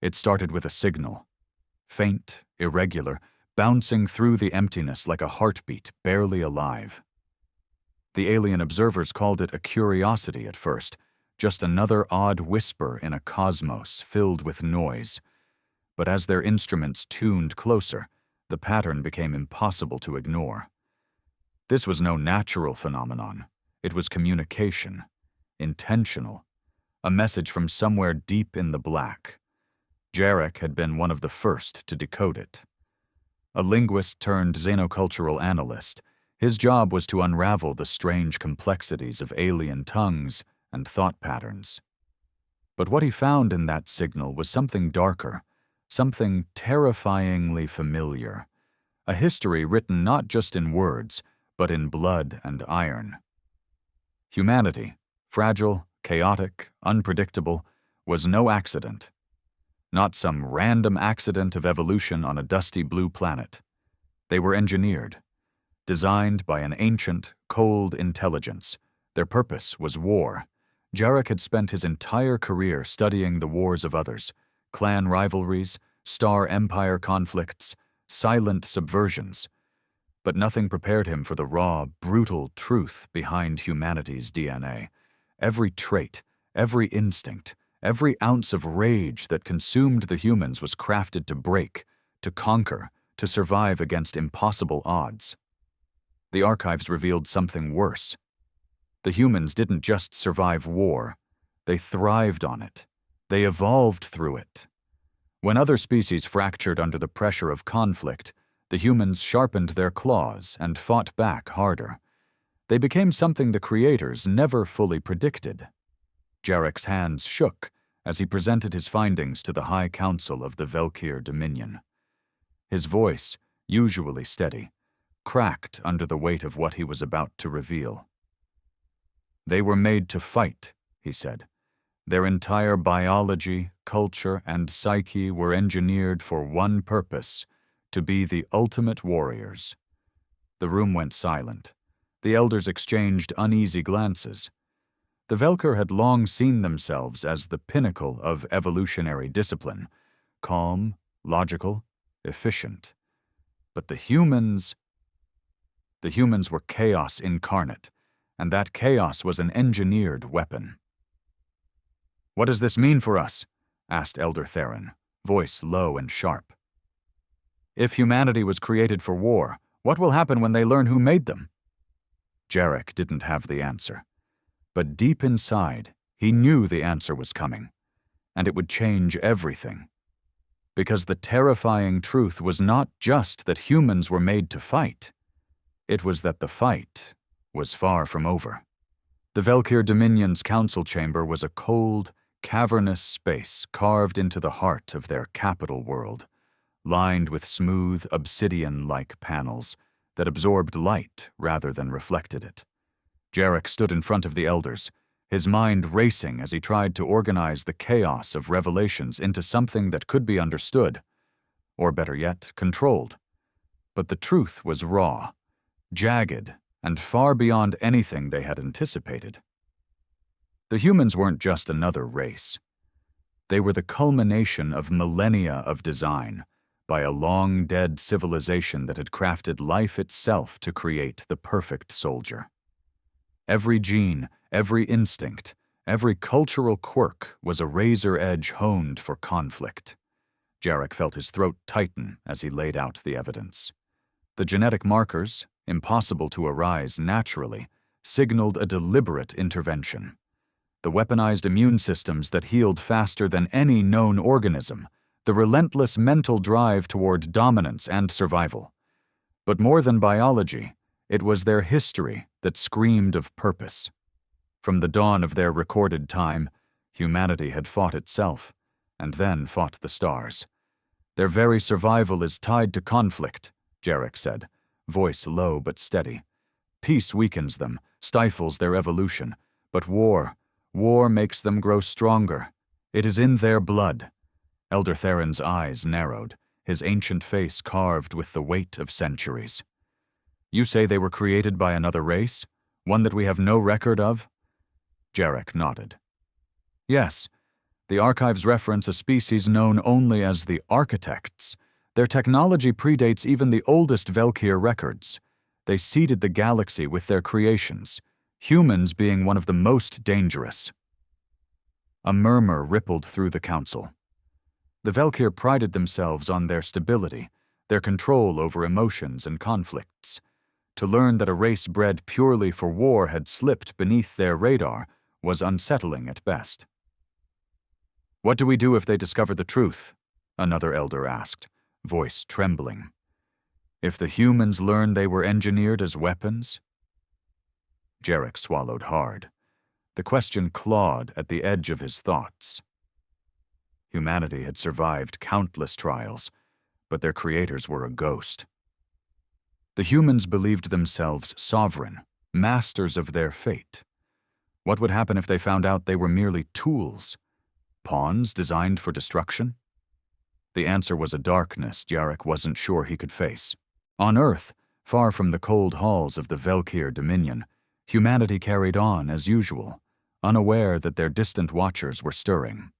It started with a signal. Faint, irregular, bouncing through the emptiness like a heartbeat barely alive. The alien observers called it a curiosity at first, just another odd whisper in a cosmos filled with noise. But as their instruments tuned closer, the pattern became impossible to ignore. This was no natural phenomenon. It was communication, intentional, a message from somewhere deep in the black. Jarek had been one of the first to decode it. A linguist turned xenocultural analyst, his job was to unravel the strange complexities of alien tongues and thought patterns. But what he found in that signal was something darker, something terrifyingly familiar, a history written not just in words, but in blood and iron. Humanity, fragile, chaotic, unpredictable, was no accident. Not some random accident of evolution on a dusty blue planet. They were engineered, designed by an ancient, cold intelligence. Their purpose was war. Jarek had spent his entire career studying the wars of others, clan rivalries, star empire conflicts, silent subversions. But nothing prepared him for the raw, brutal truth behind humanity's DNA. Every trait, every instinct, every ounce of rage that consumed the humans was crafted to break, to conquer, to survive against impossible odds. The archives revealed something worse. The humans didn't just survive war, they thrived on it. They evolved through it. When other species fractured under the pressure of conflict, the humans sharpened their claws and fought back harder. They became something the creators never fully predicted. Jarek's hands shook as he presented his findings to the High Council of the Velier Dominion. His voice, usually steady, cracked under the weight of what he was about to reveal. They were made to fight, he said. Their entire biology, culture, and psyche were engineered for one purpose, to be the ultimate warriors. The room went silent. The elders exchanged uneasy glances. The Velier had long seen themselves as the pinnacle of evolutionary discipline, calm, logical, efficient. But the humans were chaos incarnate, and that chaos was an engineered weapon. "What does this mean for us?" asked Elder Theron, voice low and sharp. "If humanity was created for war, what will happen when they learn who made them?" Jarek didn't have the answer. But deep inside, he knew the answer was coming, and it would change everything. Because the terrifying truth was not just that humans were made to fight. It was that the fight was far from over. The Velier Dominion's council chamber was a cold, cavernous space carved into the heart of their capital world, lined with smooth, obsidian-like panels that absorbed light rather than reflected it. Jarek stood in front of the elders, his mind racing as he tried to organize the chaos of revelations into something that could be understood, or better yet, controlled. But the truth was raw, jagged, and far beyond anything they had anticipated. The humans weren't just another race. They were the culmination of millennia of design by a long-dead civilization that had crafted life itself to create the perfect soldier. Every gene, every instinct, every cultural quirk was a razor edge honed for conflict. Jarek felt his throat tighten as he laid out the evidence. The genetic markers, impossible to arise naturally, signaled a deliberate intervention. The weaponized immune systems that healed faster than any known organism, the relentless mental drive toward dominance and survival. But more than biology, it was their history that screamed of purpose. From the dawn of their recorded time, humanity had fought itself, and then fought the stars. Their very survival is tied to conflict, Jarek said, voice low but steady. Peace weakens them, stifles their evolution, but war makes them grow stronger. It is in their blood. Elder Theron's eyes narrowed, his ancient face carved with the weight of centuries. "You say they were created by another race? One that we have no record of?" Jarek nodded. "Yes. The archives reference a species known only as the Architects. Their technology predates even the oldest Velier records. They seeded the galaxy with their creations, humans being one of the most dangerous. A murmur rippled through the council. The Velier prided themselves on their stability, their control over emotions and conflicts. To learn that a race bred purely for war had slipped beneath their radar was unsettling at best. "What do we do if they discover the truth?" another elder asked, voice trembling. "If the humans learn they were engineered as weapons?" Jarek swallowed hard. The question clawed at the edge of his thoughts. Humanity had survived countless trials, but their creators were a ghost. The humans believed themselves sovereign, masters of their fate. What would happen if they found out they were merely tools, pawns designed for destruction? The answer was a darkness Jarek wasn't sure he could face. On Earth, far from the cold halls of the Velier Dominion, humanity carried on as usual, unaware that their distant watchers were stirring.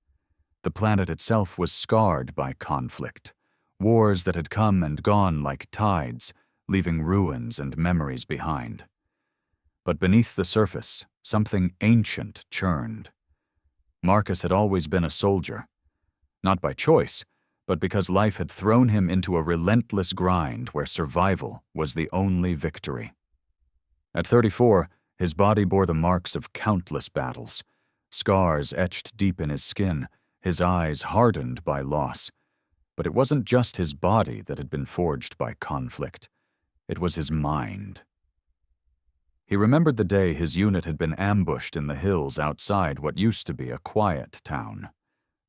The planet itself was scarred by conflict, wars that had come and gone like tides, leaving ruins and memories behind. But beneath the surface, something ancient churned. Marcus had always been a soldier, not by choice, but because life had thrown him into a relentless grind where survival was the only victory. At 34, his body bore the marks of countless battles, scars etched deep in his skin, his eyes hardened by loss. But it wasn't just his body that had been forged by conflict. It was his mind. He remembered the day his unit had been ambushed in the hills outside what used to be a quiet town.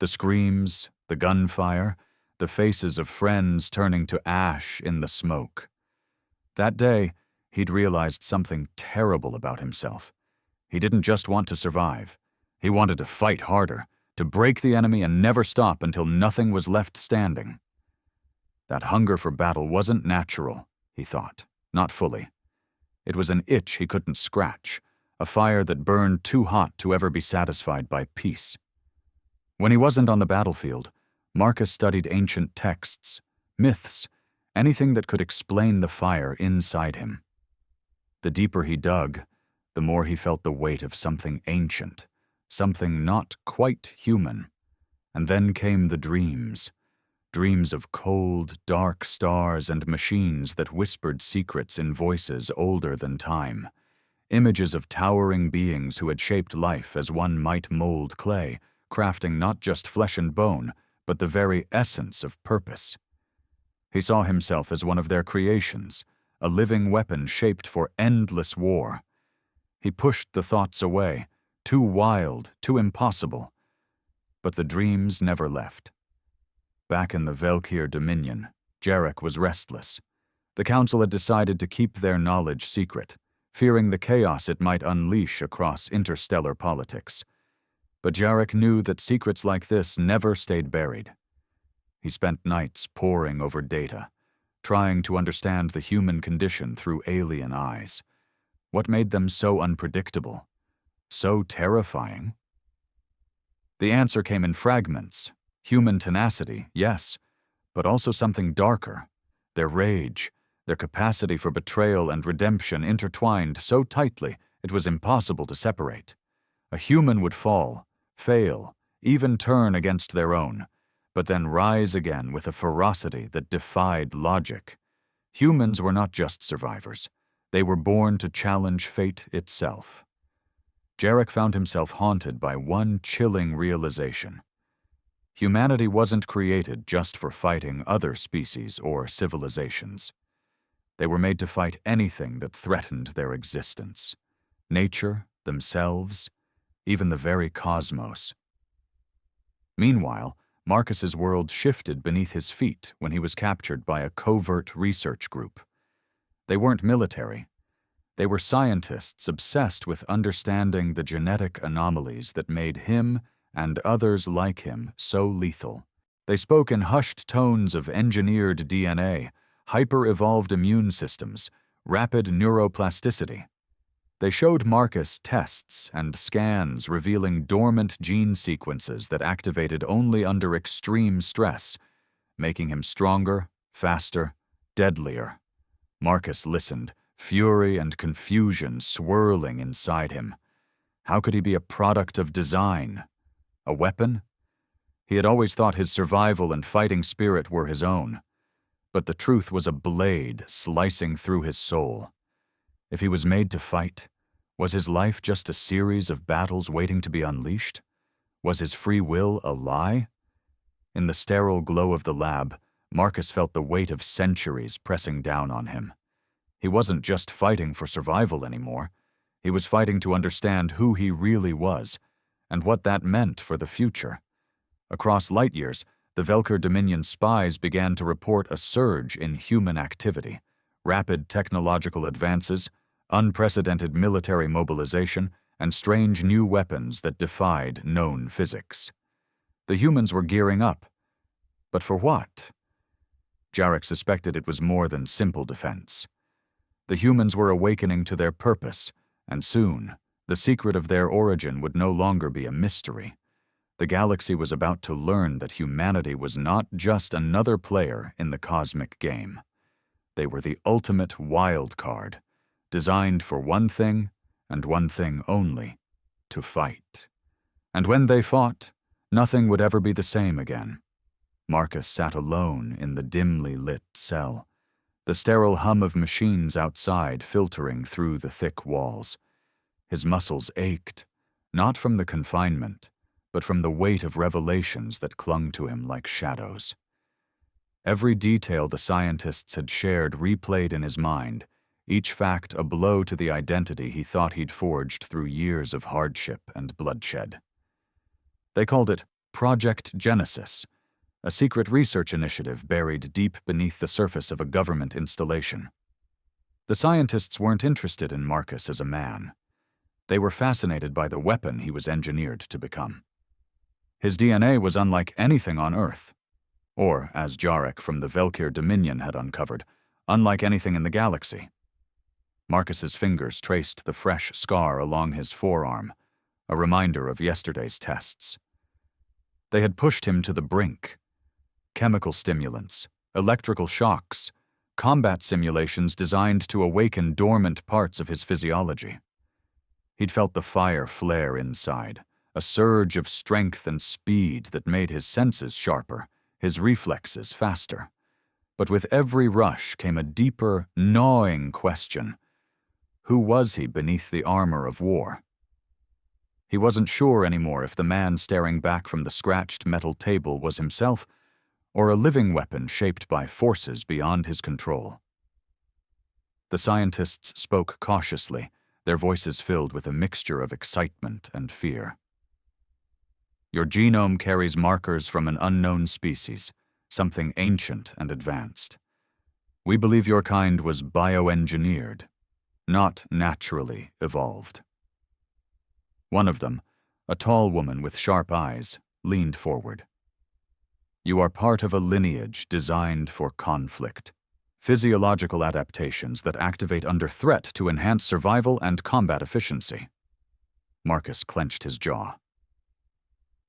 The screams, the gunfire, the faces of friends turning to ash in the smoke. That day, he'd realized something terrible about himself. He didn't just want to survive. He wanted to fight harder, to break the enemy and never stop until nothing was left standing. That hunger for battle wasn't natural, he thought, not fully. It was an itch he couldn't scratch, a fire that burned too hot to ever be satisfied by peace. When he wasn't on the battlefield, Marcus studied ancient texts, myths, anything that could explain the fire inside him. The deeper he dug, the more he felt the weight of something ancient, something not quite human. And then came the dreams. Dreams of cold, dark stars and machines that whispered secrets in voices older than time. Images of towering beings who had shaped life as one might mold clay, crafting not just flesh and bone, but the very essence of purpose. He saw himself as one of their creations, a living weapon shaped for endless war. He pushed the thoughts away, too wild, too impossible. But the dreams never left. Back in the Velier Dominion, Jarek was restless. The council had decided to keep their knowledge secret, fearing the chaos it might unleash across interstellar politics. But Jarek knew that secrets like this never stayed buried. He spent nights poring over data, trying to understand the human condition through alien eyes. What made them so unpredictable, so terrifying? The answer came in fragments. Human tenacity, yes, but also something darker. Their rage, their capacity for betrayal and redemption intertwined so tightly it was impossible to separate. A human would fall, fail, even turn against their own, but then rise again with a ferocity that defied logic. Humans were not just survivors. They were born to challenge fate itself. Jarek found himself haunted by one chilling realization. Humanity wasn't created just for fighting other species or civilizations. They were made to fight anything that threatened their existence. Nature, themselves, even the very cosmos. Meanwhile, Marcus's world shifted beneath his feet when he was captured by a covert research group. They weren't military. They were scientists obsessed with understanding the genetic anomalies that made him and others like him so lethal. They spoke in hushed tones of engineered DNA, hyper-evolved immune systems, rapid neuroplasticity. They showed Marcus tests and scans revealing dormant gene sequences that activated only under extreme stress, making him stronger, faster, deadlier. Marcus listened, fury and confusion swirling inside him. How could he be a product of design? A weapon? He had always thought his survival and fighting spirit were his own. But the truth was a blade slicing through his soul. If he was made to fight, was his life just a series of battles waiting to be unleashed? Was his free will a lie? In the sterile glow of the lab, Marcus felt the weight of centuries pressing down on him. He wasn't just fighting for survival anymore. He was fighting to understand who he really was, and what that meant for the future. Across light years, the Velier Dominion spies began to report a surge in human activity, rapid technological advances, unprecedented military mobilization, and strange new weapons that defied known physics. The humans were gearing up. But for what? Jarek suspected it was more than simple defense. The humans were awakening to their purpose, and soon, the secret of their origin would no longer be a mystery. The galaxy was about to learn that humanity was not just another player in the cosmic game. They were the ultimate wild card, designed for one thing and one thing only: to fight. And when they fought, nothing would ever be the same again. Marcus sat alone in the dimly lit cell, the sterile hum of machines outside filtering through the thick walls. His muscles ached, not from the confinement, but from the weight of revelations that clung to him like shadows. Every detail the scientists had shared replayed in his mind, each fact a blow to the identity he thought he'd forged through years of hardship and bloodshed. They called it Project Genesis, a secret research initiative buried deep beneath the surface of a government installation. The scientists weren't interested in Marcus as a man. They were fascinated by the weapon he was engineered to become. His DNA was unlike anything on Earth, or, as Jarek from the Velier Dominion had uncovered, unlike anything in the galaxy. Marcus's fingers traced the fresh scar along his forearm, a reminder of yesterday's tests. They had pushed him to the brink. Chemical stimulants, electrical shocks, combat simulations designed to awaken dormant parts of his physiology. He'd felt the fire flare inside, a surge of strength and speed that made his senses sharper, his reflexes faster. But with every rush came a deeper, gnawing question. Who was he beneath the armor of war? He wasn't sure anymore if the man staring back from the scratched metal table was himself, or a living weapon shaped by forces beyond his control. The scientists spoke cautiously, their voices filled with a mixture of excitement and fear. Your genome carries markers from an unknown species, something ancient and advanced. We believe your kind was bioengineered, not naturally evolved. One of them, a tall woman with sharp eyes, leaned forward. You are part of a lineage designed for conflict. Physiological adaptations that activate under threat to enhance survival and combat efficiency. Marcus clenched his jaw.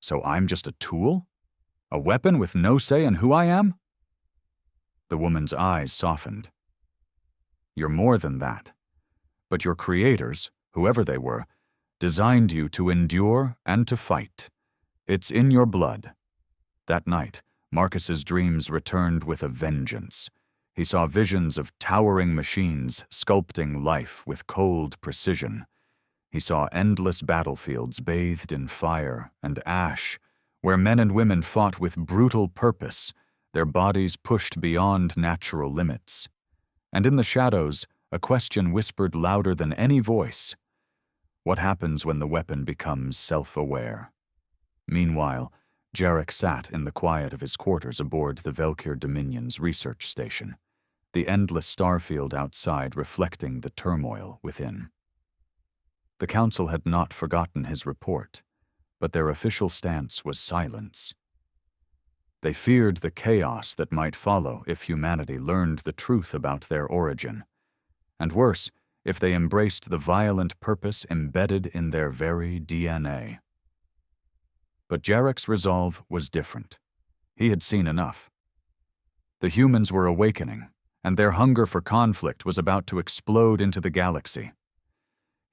So I'm just a tool? A weapon with no say in who I am? The woman's eyes softened. You're more than that. But your creators, whoever they were, designed you to endure and to fight. It's in your blood. That night, Marcus's dreams returned with a vengeance. He saw visions of towering machines sculpting life with cold precision. He saw endless battlefields bathed in fire and ash, where men and women fought with brutal purpose, their bodies pushed beyond natural limits. And in the shadows, a question whispered louder than any voice. What happens when the weapon becomes self-aware? Meanwhile, Jarek sat in the quiet of his quarters aboard the Velier Dominion's research station, the endless starfield outside reflecting the turmoil within. The Council had not forgotten his report, but their official stance was silence. They feared the chaos that might follow if humanity learned the truth about their origin. And worse, if they embraced the violent purpose embedded in their very DNA. But Jarek's resolve was different. He had seen enough. The humans were awakening, and their hunger for conflict was about to explode into the galaxy.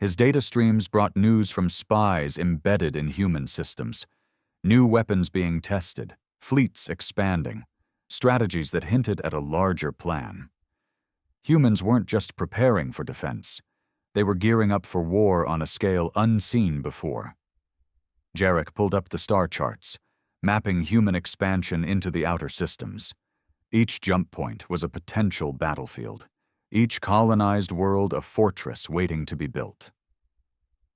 His data streams brought news from spies embedded in human systems, new weapons being tested, fleets expanding, strategies that hinted at a larger plan. Humans weren't just preparing for defense. They were gearing up for war on a scale unseen before. Jarek pulled up the star charts, mapping human expansion into the outer systems. Each jump point was a potential battlefield, each colonized world a fortress waiting to be built.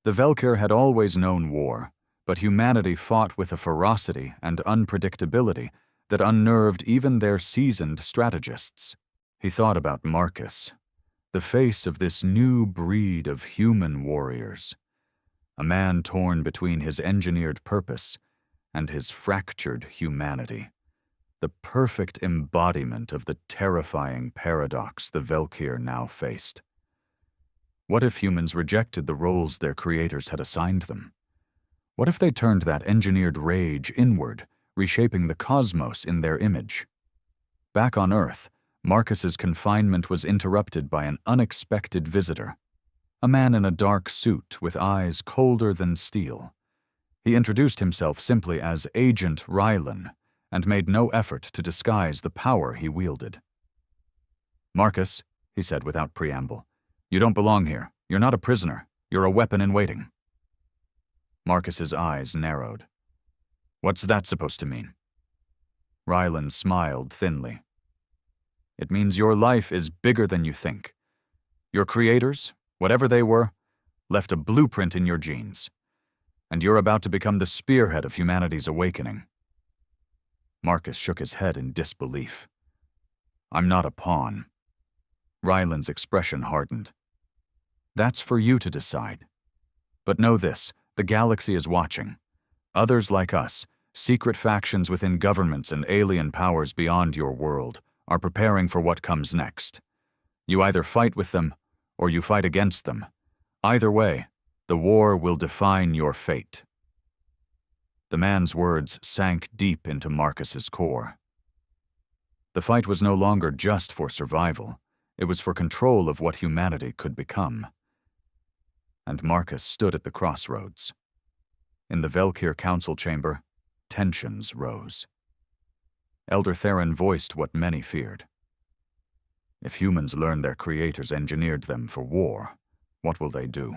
The Velier had always known war, but humanity fought with a ferocity and unpredictability that unnerved even their seasoned strategists. He thought about Marcus, the face of this new breed of human warriors, a man torn between his engineered purpose and his fractured humanity, the perfect embodiment of the terrifying paradox the Velier now faced. What if humans rejected the roles their creators had assigned them? What if they turned that engineered rage inward, reshaping the cosmos in their image? Back on Earth, Marcus's confinement was interrupted by an unexpected visitor, a man in a dark suit with eyes colder than steel. He introduced himself simply as Agent Rylan and made no effort to disguise the power he wielded. "Marcus," he said without preamble, "you don't belong here. You're not a prisoner. You're a weapon in waiting." Marcus's eyes narrowed. "What's that supposed to mean?" Rylan smiled thinly. "It means your life is bigger than you think. Your creators, whatever they were, left a blueprint in your genes, and you're about to become the spearhead of humanity's awakening." Marcus shook his head in disbelief. "I'm not a pawn." Rylan's expression hardened. "That's for you to decide. But know this, the galaxy is watching. Others like us, secret factions within governments and alien powers beyond your world, are preparing for what comes next. You either fight with them, or you fight against them. Either way, the war will define your fate." The man's words sank deep into Marcus's core. The fight was no longer just for survival. It was for control of what humanity could become. And Marcus stood at the crossroads. In the Velier council chamber, tensions rose. Elder Theron voiced what many feared. If humans learn their creators engineered them for war, what will they do?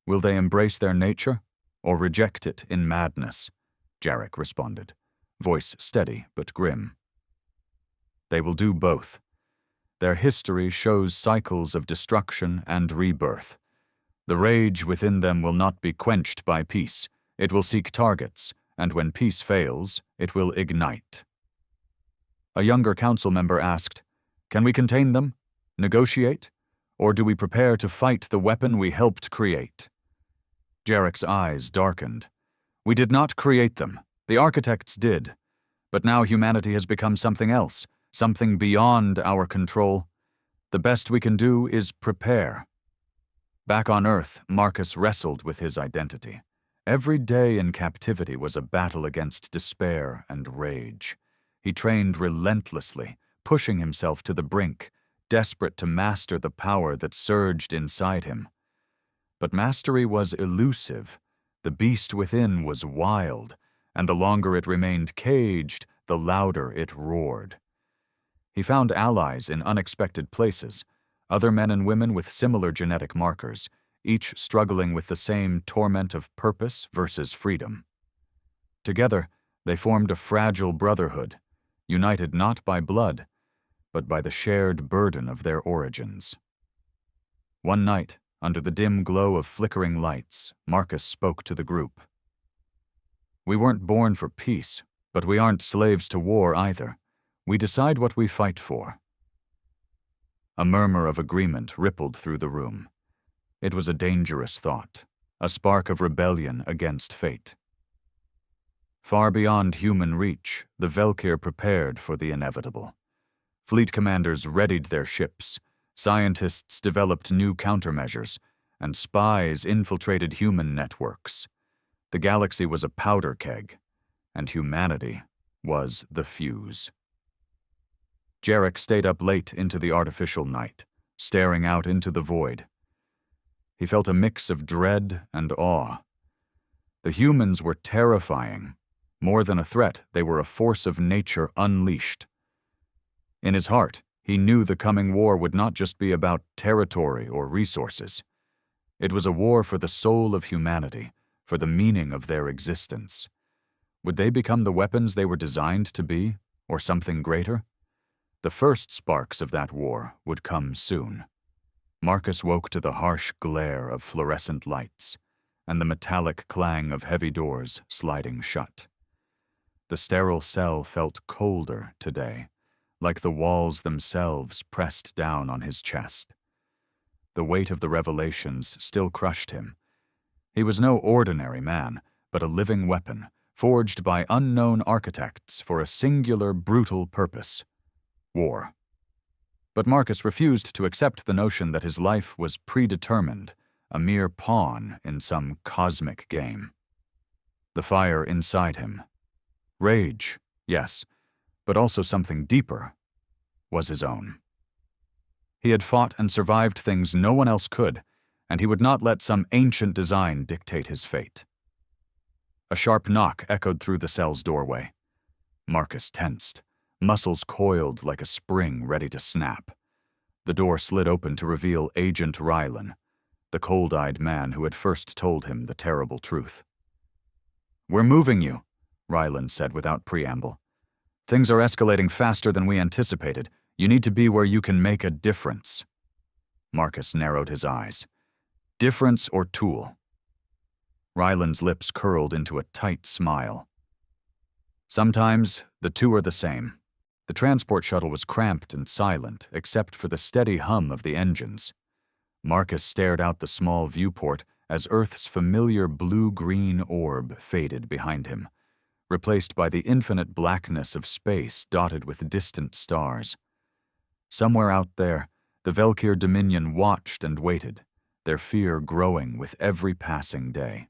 Will they embrace their nature, or reject it in madness? Jarek responded, voice steady but grim. They will do both. Their history shows cycles of destruction and rebirth. The rage within them will not be quenched by peace. It will seek targets, and when peace fails, it will ignite. A younger council member asked, "Can we contain them? Negotiate? Or do we prepare to fight the weapon we helped create?" Jarek's eyes darkened. "We did not create them. The architects did. But now humanity has become something else, something beyond our control. The best we can do is prepare." Back on Earth, Marcus wrestled with his identity. Every day in captivity was a battle against despair and rage. He trained relentlessly, pushing himself to the brink, desperate to master the power that surged inside him. But mastery was elusive. The beast within was wild, and the longer it remained caged, the louder it roared. He found allies in unexpected places, other men and women with similar genetic markers, each struggling with the same torment of purpose versus freedom. Together, they formed a fragile brotherhood, united not by blood, but by the shared burden of their origins. One night, under the dim glow of flickering lights, Marcus spoke to the group. "We weren't born for peace, but we aren't slaves to war either. We decide what we fight for." A murmur of agreement rippled through the room. It was a dangerous thought, a spark of rebellion against fate. Far beyond human reach, the Velier prepared for the inevitable. Fleet commanders readied their ships, Scientists developed new countermeasures, and spies infiltrated human networks. The galaxy was a powder keg, and humanity was the fuse. Jarek stayed up late into the artificial night, staring out into the void. He felt a mix of dread and awe. The humans were terrifying. More than a threat, they were a force of nature unleashed. In his heart, he knew the coming war would not just be about territory or resources. It was a war for the soul of humanity, for the meaning of their existence. Would they become the weapons they were designed to be, or something greater? The first sparks of that war would come soon. Marcus woke to the harsh glare of fluorescent lights and the metallic clang of heavy doors sliding shut. The sterile cell felt colder today, like the walls themselves pressed down on his chest. The weight of the revelations still crushed him. He was no ordinary man, but a living weapon, forged by unknown architects for a singular, brutal purpose: war. But Marcus refused to accept the notion that his life was predetermined, a mere pawn in some cosmic game. The fire inside him, rage, yes, but also something deeper, was his own. He had fought and survived things no one else could, and he would not let some ancient design dictate his fate. A sharp knock echoed through the cell's doorway. Marcus tensed, muscles coiled like a spring ready to snap. The door slid open to reveal Agent Rylan, the cold-eyed man who had first told him the terrible truth. "We're moving you," Rylan said without preamble. "Things are escalating faster than we anticipated. You need to be where you can make a difference." Marcus narrowed his eyes. Difference or tool? Ryland's lips curled into a tight smile. Sometimes the two are the same. The transport shuttle was cramped and silent, except for the steady hum of the engines. Marcus stared out the small viewport as Earth's familiar blue-green orb faded behind him, replaced by the infinite blackness of space dotted with distant stars. Somewhere out there, the Velier Dominion watched and waited, their fear growing with every passing day.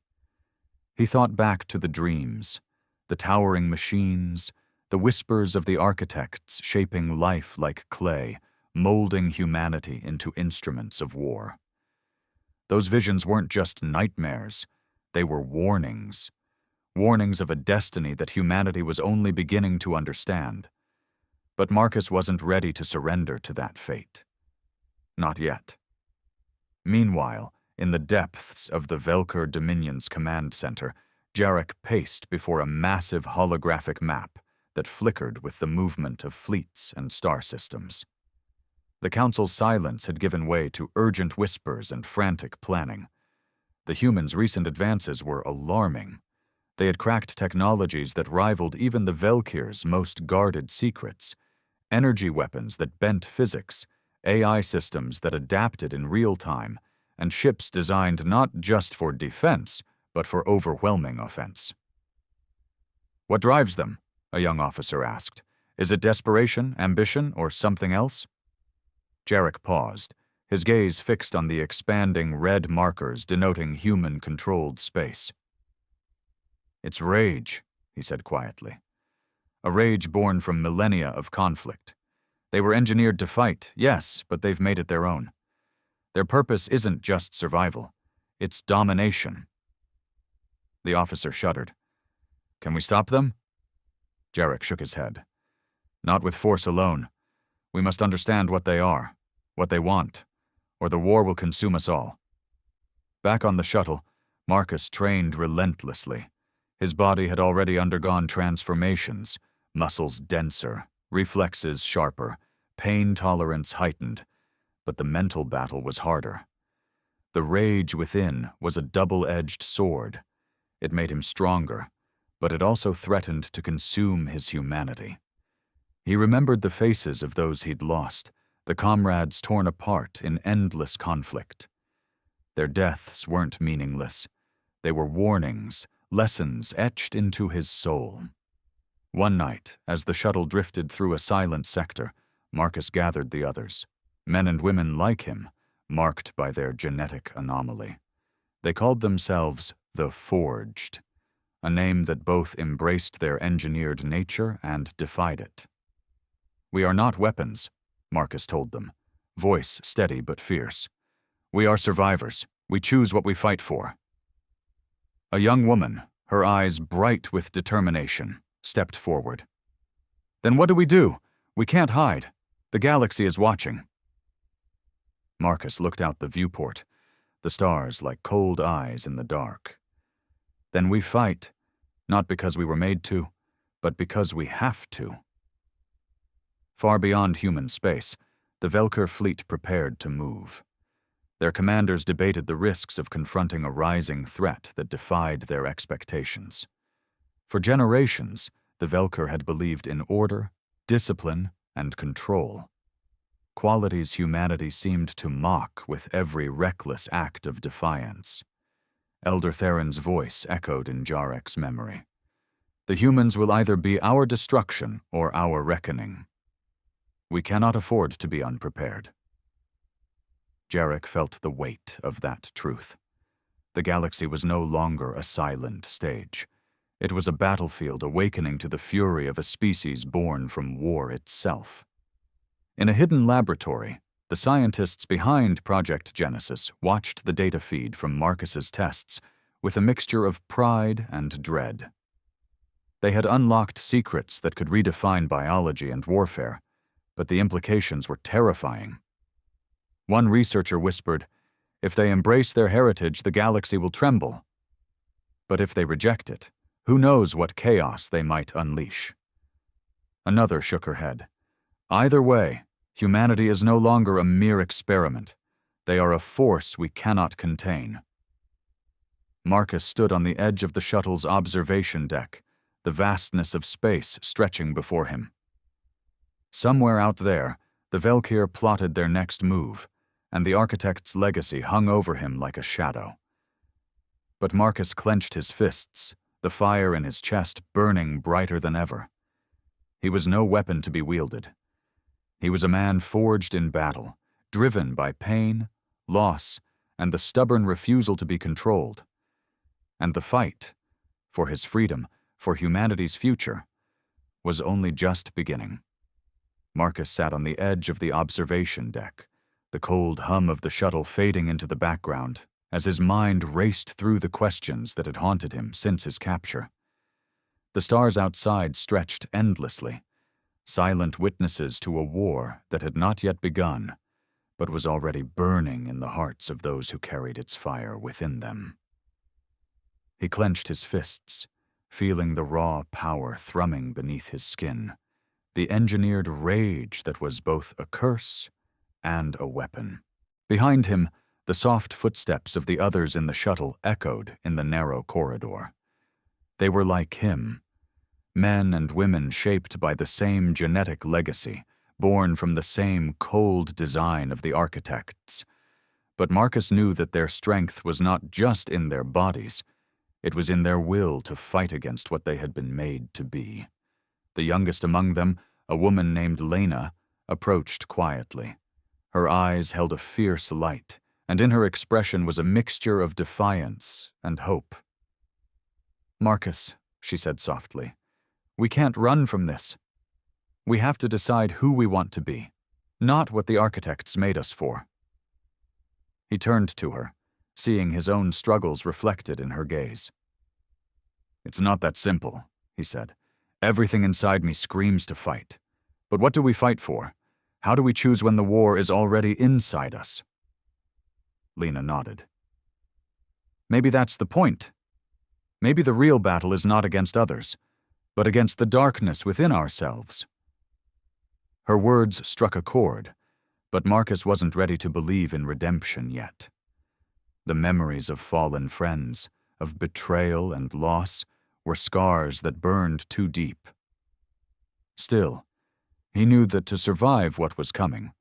He thought back to the dreams, the towering machines, the whispers of the architects shaping life like clay, molding humanity into instruments of war. Those visions weren't just nightmares, they were warnings. Warnings of a destiny that humanity was only beginning to understand. But Marcus wasn't ready to surrender to that fate. Not yet. Meanwhile, in the depths of the Velier Dominion's command center, Jarek paced before a massive holographic map that flickered with the movement of fleets and star systems. The Council's silence had given way to urgent whispers and frantic planning. The humans' recent advances were alarming. They had cracked technologies that rivaled even the Velkir's most guarded secrets: energy weapons that bent physics, AI systems that adapted in real time, and ships designed not just for defense, but for overwhelming offense. "What drives them?" a young officer asked. "Is it desperation, ambition, or something else?" Jarek paused, his gaze fixed on the expanding red markers denoting human-controlled space. "It's rage," he said quietly. "A rage born from millennia of conflict. They were engineered to fight, yes, but they've made it their own. Their purpose isn't just survival, it's domination." The officer shuddered. "Can we stop them?" Jarek shook his head. "Not with force alone. We must understand what they are, what they want, or the war will consume us all." Back on the shuttle, Marcus trained relentlessly. His body had already undergone transformations, muscles denser, reflexes sharper, pain tolerance heightened, but the mental battle was harder. The rage within was a double-edged sword. It made him stronger, but it also threatened to consume his humanity. He remembered the faces of those he'd lost, the comrades torn apart in endless conflict. Their deaths weren't meaningless. They were warnings, lessons etched into his soul. One night, as the shuttle drifted through a silent sector, Marcus gathered the others. men and women like him, marked by their genetic anomaly. They called themselves the Forged, a name that both embraced their engineered nature and defied it. "We are not weapons," Marcus told them, voice steady but fierce. "We are survivors. We choose what we fight for." A young woman, her eyes bright with determination, stepped forward. "Then what do? We can't hide. The galaxy is watching." Marcus looked out the viewport, the stars like cold eyes in the dark. "Then we fight, not because we were made to, but because we have to." Far beyond human space, the Velier fleet prepared to move. Their commanders debated the risks of confronting a rising threat that defied their expectations. For generations, the Velier had believed in order, discipline, and control. Qualities humanity seemed to mock with every reckless act of defiance. Elder Theron's voice echoed in Jarek's memory. "The humans will either be our destruction or our reckoning. We cannot afford to be unprepared." Jarek felt the weight of that truth. The galaxy was no longer a silent stage. It was a battlefield awakening to the fury of a species born from war itself. In a hidden laboratory, the scientists behind Project Genesis watched the data feed from Marcus's tests with a mixture of pride and dread. They had unlocked secrets that could redefine biology and warfare, but the implications were terrifying. One researcher whispered, "If they embrace their heritage, the galaxy will tremble. But if they reject it, who knows what chaos they might unleash?" Another shook her head. "Either way, humanity is no longer a mere experiment. They are a force we cannot contain." Marcus stood on the edge of the shuttle's observation deck, the vastness of space stretching before him. Somewhere out there, the Velier plotted their next move, and the architect's legacy hung over him like a shadow. But Marcus clenched his fists, the fire in his chest burning brighter than ever. He was no weapon to be wielded. He was a man forged in battle, driven by pain, loss, and the stubborn refusal to be controlled. And the fight, for his freedom, for humanity's future, was only just beginning. Marcus sat on the edge of the observation deck, the cold hum of the shuttle fading into the background as his mind raced through the questions that had haunted him since his capture. The stars outside stretched endlessly, silent witnesses to a war that had not yet begun, but was already burning in the hearts of those who carried its fire within them. He clenched his fists, feeling the raw power thrumming beneath his skin, the engineered rage that was both a curse and a weapon. Behind him, the soft footsteps of the others in the shuttle echoed in the narrow corridor. They were like him, men and women shaped by the same genetic legacy, born from the same cold design of the architects. But Marcus knew that their strength was not just in their bodies, it was in their will to fight against what they had been made to be. The youngest among them, a woman named Lena, approached quietly. Her eyes held a fierce light, and in her expression was a mixture of defiance and hope. "Marcus," she said softly, "we can't run from this. We have to decide who we want to be, not what the architects made us for." He turned to her, seeing his own struggles reflected in her gaze. "It's not that simple," he said. "Everything inside me screams to fight. But what do we fight for? How do we choose when the war is already inside us?" Lena nodded. "Maybe that's the point. Maybe the real battle is not against others, but against the darkness within ourselves." Her words struck a chord, but Marcus wasn't ready to believe in redemption yet. The memories of fallen friends, of betrayal and loss, were scars that burned too deep. Still, he knew that to survive what was coming,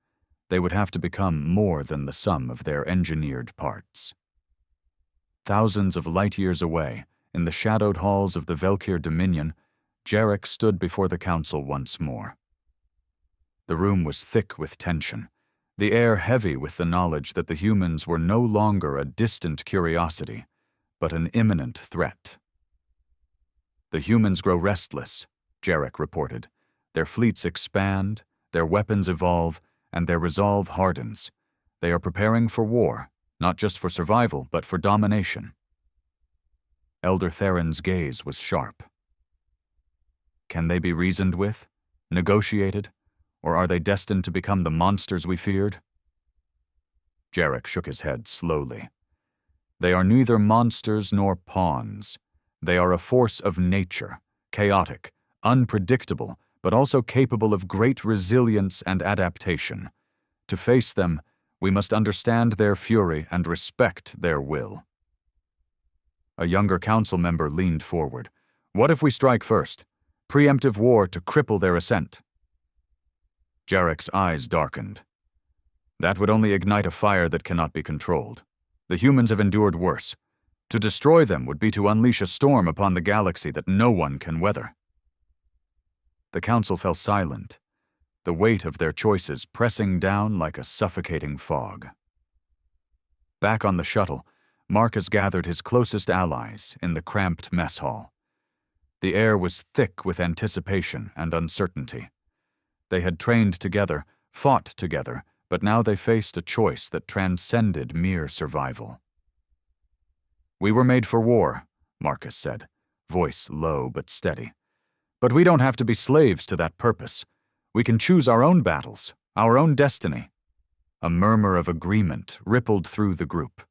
they would have to become more than the sum of their engineered parts. Thousands of light years away, in the shadowed halls of the Velier Dominion, Jarek stood before the council once more. The room was thick with tension, the air heavy with the knowledge that the humans were no longer a distant curiosity, but an imminent threat. The humans grow restless, Jarek reported. Their fleets expand, their weapons evolve, and their resolve hardens. They are preparing for war, not just for survival, but for domination. Elder Theron's gaze was sharp. Can they be reasoned with, negotiated, or are they destined to become the monsters we feared? Jarek shook his head slowly. They are neither monsters nor pawns. They are a force of nature, chaotic, unpredictable, but also capable of great resilience and adaptation. To face them, we must understand their fury and respect their will. A younger council member leaned forward. What if we strike first? Preemptive war to cripple their ascent. Jarek's eyes darkened. That would only ignite a fire that cannot be controlled. The humans have endured worse. To destroy them would be to unleash a storm upon the galaxy that no one can weather. The council fell silent, the weight of their choices pressing down like a suffocating fog. Back on the shuttle, Marcus gathered his closest allies in the cramped mess hall. The air was thick with anticipation and uncertainty. They had trained together, fought together, but now they faced a choice that transcended mere survival. We were made for war, Marcus said, voice low but steady. But we don't have to be slaves to that purpose. We can choose our own battles, our own destiny. A murmur of agreement rippled through the group.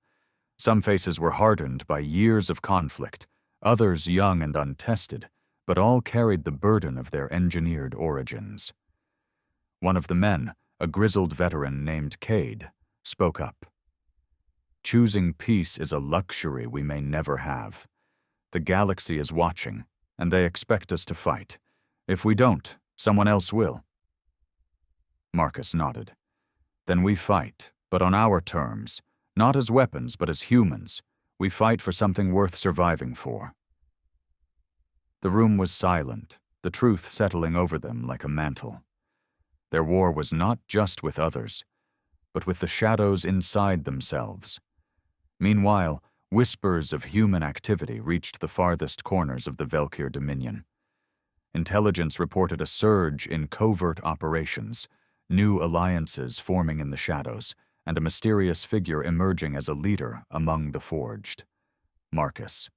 Some faces were hardened by years of conflict, others young and untested, but all carried the burden of their engineered origins. One of the men, a grizzled veteran named Cade, spoke up. Choosing peace is a luxury we may never have. The galaxy is watching, and they expect us to fight. If we don't, someone else will. Marcus nodded. Then we fight, but on our terms, not as weapons, but as humans. We fight for something worth surviving for. The room was silent, the truth settling over them like a mantle. Their war was not just with others, but with the shadows inside themselves. Meanwhile, whispers of human activity reached the farthest corners of the Velier Dominion. Intelligence reported a surge in covert operations, new alliances forming in the shadows, and a mysterious figure emerging as a leader among the forged. Marcus.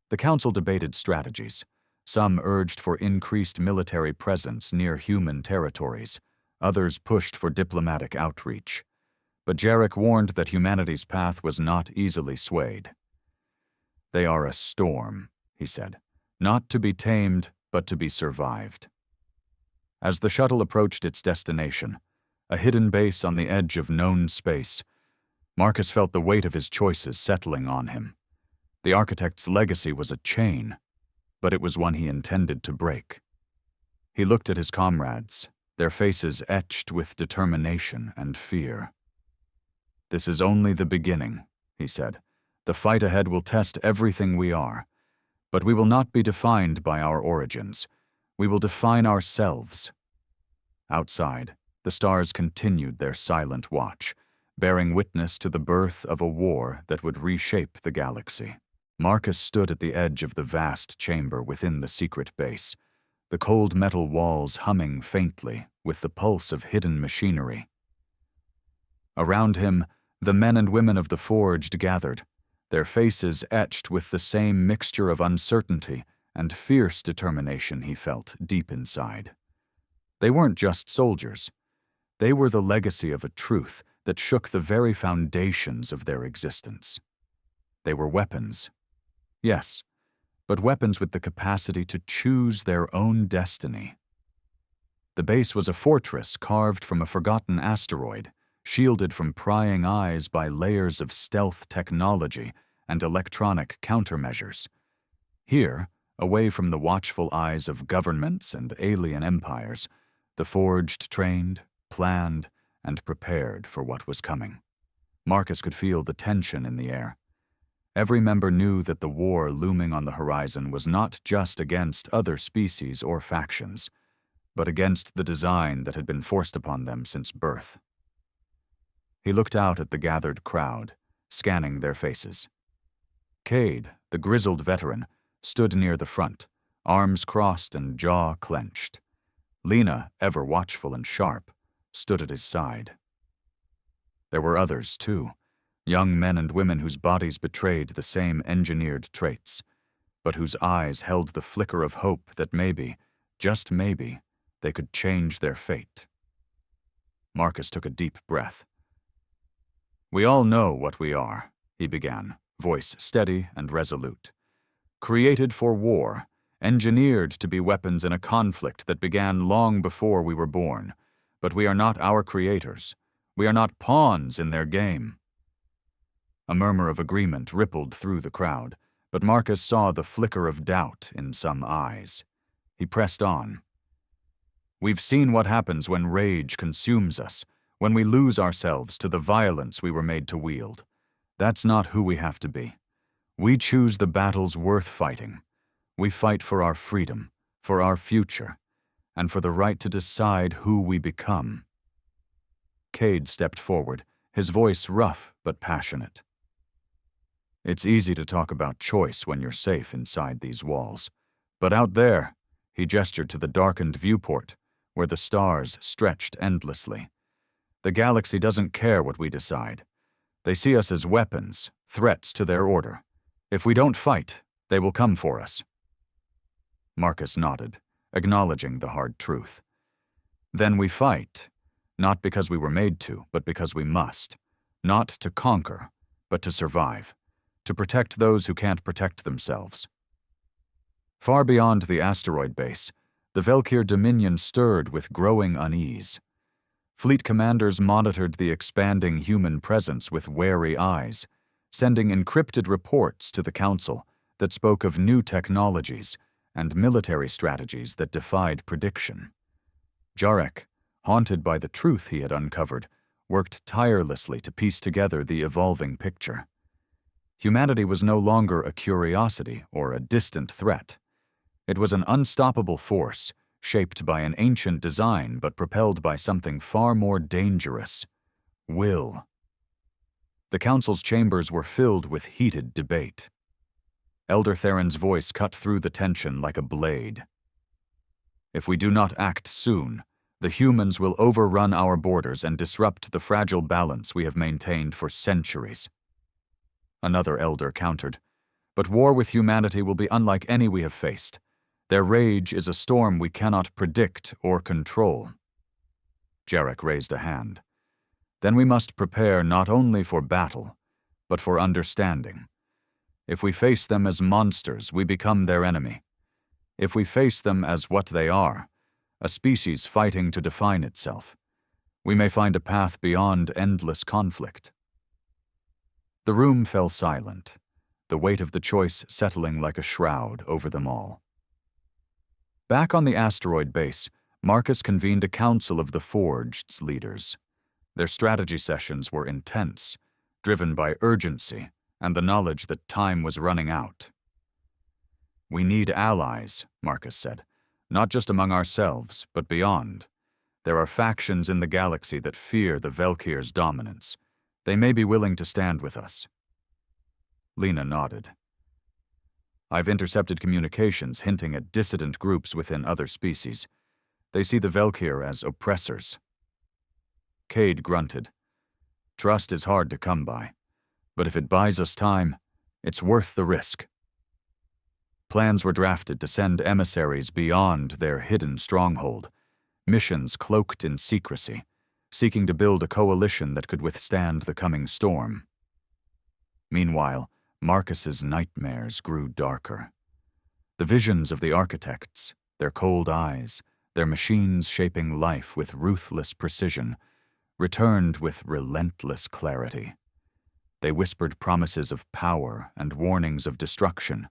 The council debated strategies. Some urged for increased military presence near human territories. Others pushed for diplomatic outreach. But Jarek warned that humanity's path was not easily swayed. They are a storm, he said, not to be tamed, but to be survived. As the shuttle approached its destination, a hidden base on the edge of known space, Marcus felt the weight of his choices settling on him. The architect's legacy was a chain, but it was one he intended to break. He looked at his comrades, their faces etched with determination and fear. This is only the beginning, he said. The fight ahead will test everything we are. But we will not be defined by our origins. We will define ourselves. Outside, the stars continued their silent watch, bearing witness to the birth of a war that would reshape the galaxy. Marcus stood at the edge of the vast chamber within the secret base, the cold metal walls humming faintly with the pulse of hidden machinery. Around him, the men and women of the forged gathered, their faces etched with the same mixture of uncertainty and fierce determination he felt deep inside. They weren't just soldiers. They were the legacy of a truth that shook the very foundations of their existence. They were weapons. Yes, but weapons with the capacity to choose their own destiny. The base was a fortress carved from a forgotten asteroid, shielded from prying eyes by layers of stealth technology and electronic countermeasures. Here, away from the watchful eyes of governments and alien empires, the forged trained, planned, and prepared for what was coming. Marcus could feel the tension in the air. Every member knew that the war looming on the horizon was not just against other species or factions, but against the design that had been forced upon them since birth. He looked out at the gathered crowd, scanning their faces. Cade, the grizzled veteran, stood near the front, arms crossed and jaw clenched. Lena, ever watchful and sharp, stood at his side. There were others, too, young men and women whose bodies betrayed the same engineered traits, but whose eyes held the flicker of hope that maybe, just maybe, they could change their fate. Marcus took a deep breath. "We all know what we are," he began, voice steady and resolute. "Created for war, engineered to be weapons in a conflict that began long before we were born. But we are not our creators. We are not pawns in their game." A murmur of agreement rippled through the crowd, but Marcus saw the flicker of doubt in some eyes. He pressed on. "We've seen what happens when rage consumes us, when we lose ourselves to the violence we were made to wield. That's not who we have to be. We choose the battles worth fighting. We fight for our freedom, for our future, and for the right to decide who we become." Cade stepped forward, his voice rough but passionate. "It's easy to talk about choice when you're safe inside these walls. But out there," he gestured to the darkened viewport, where the stars stretched endlessly, "the galaxy doesn't care what we decide. They see us as weapons, threats to their order. If we don't fight, they will come for us." Marcus nodded, acknowledging the hard truth. "Then we fight, not because we were made to, but because we must. Not to conquer, but to survive. To protect those who can't protect themselves." Far beyond the asteroid base, the Velier Dominion stirred with growing unease. Fleet commanders monitored the expanding human presence with wary eyes, sending encrypted reports to the Council that spoke of new technologies and military strategies that defied prediction. Jarek, haunted by the truth he had uncovered, worked tirelessly to piece together the evolving picture. Humanity was no longer a curiosity or a distant threat. It was an unstoppable force, shaped by an ancient design but propelled by something far more dangerous: will. The Council's chambers were filled with heated debate. Elder Theron's voice cut through the tension like a blade. "If we do not act soon, the humans will overrun our borders and disrupt the fragile balance we have maintained for centuries." Another elder countered, "But war with humanity will be unlike any we have faced. Their rage is a storm we cannot predict or control." Jarek raised a hand. "Then we must prepare not only for battle, but for understanding. If we face them as monsters, we become their enemy. If we face them as what they are, a species fighting to define itself, we may find a path beyond endless conflict." The room fell silent, the weight of the choice settling like a shroud over them all. Back on the asteroid base, Marcus convened a council of the Forged's leaders. Their strategy sessions were intense, driven by urgency and the knowledge that time was running out. "We need allies," Marcus said, "not just among ourselves, but beyond. There are factions in the galaxy that fear the Velkir's dominance. They may be willing to stand with us." Lena nodded. "I've intercepted communications hinting at dissident groups within other species. They see the Velkir as oppressors." Cade grunted. "Trust is hard to come by, but if it buys us time, it's worth the risk." Plans were drafted to send emissaries beyond their hidden stronghold, missions cloaked in secrecy, seeking to build a coalition that could withstand the coming storm. Meanwhile, Marcus's nightmares grew darker. The visions of the architects, their cold eyes, their machines shaping life with ruthless precision, returned with relentless clarity. They whispered promises of power and warnings of destruction,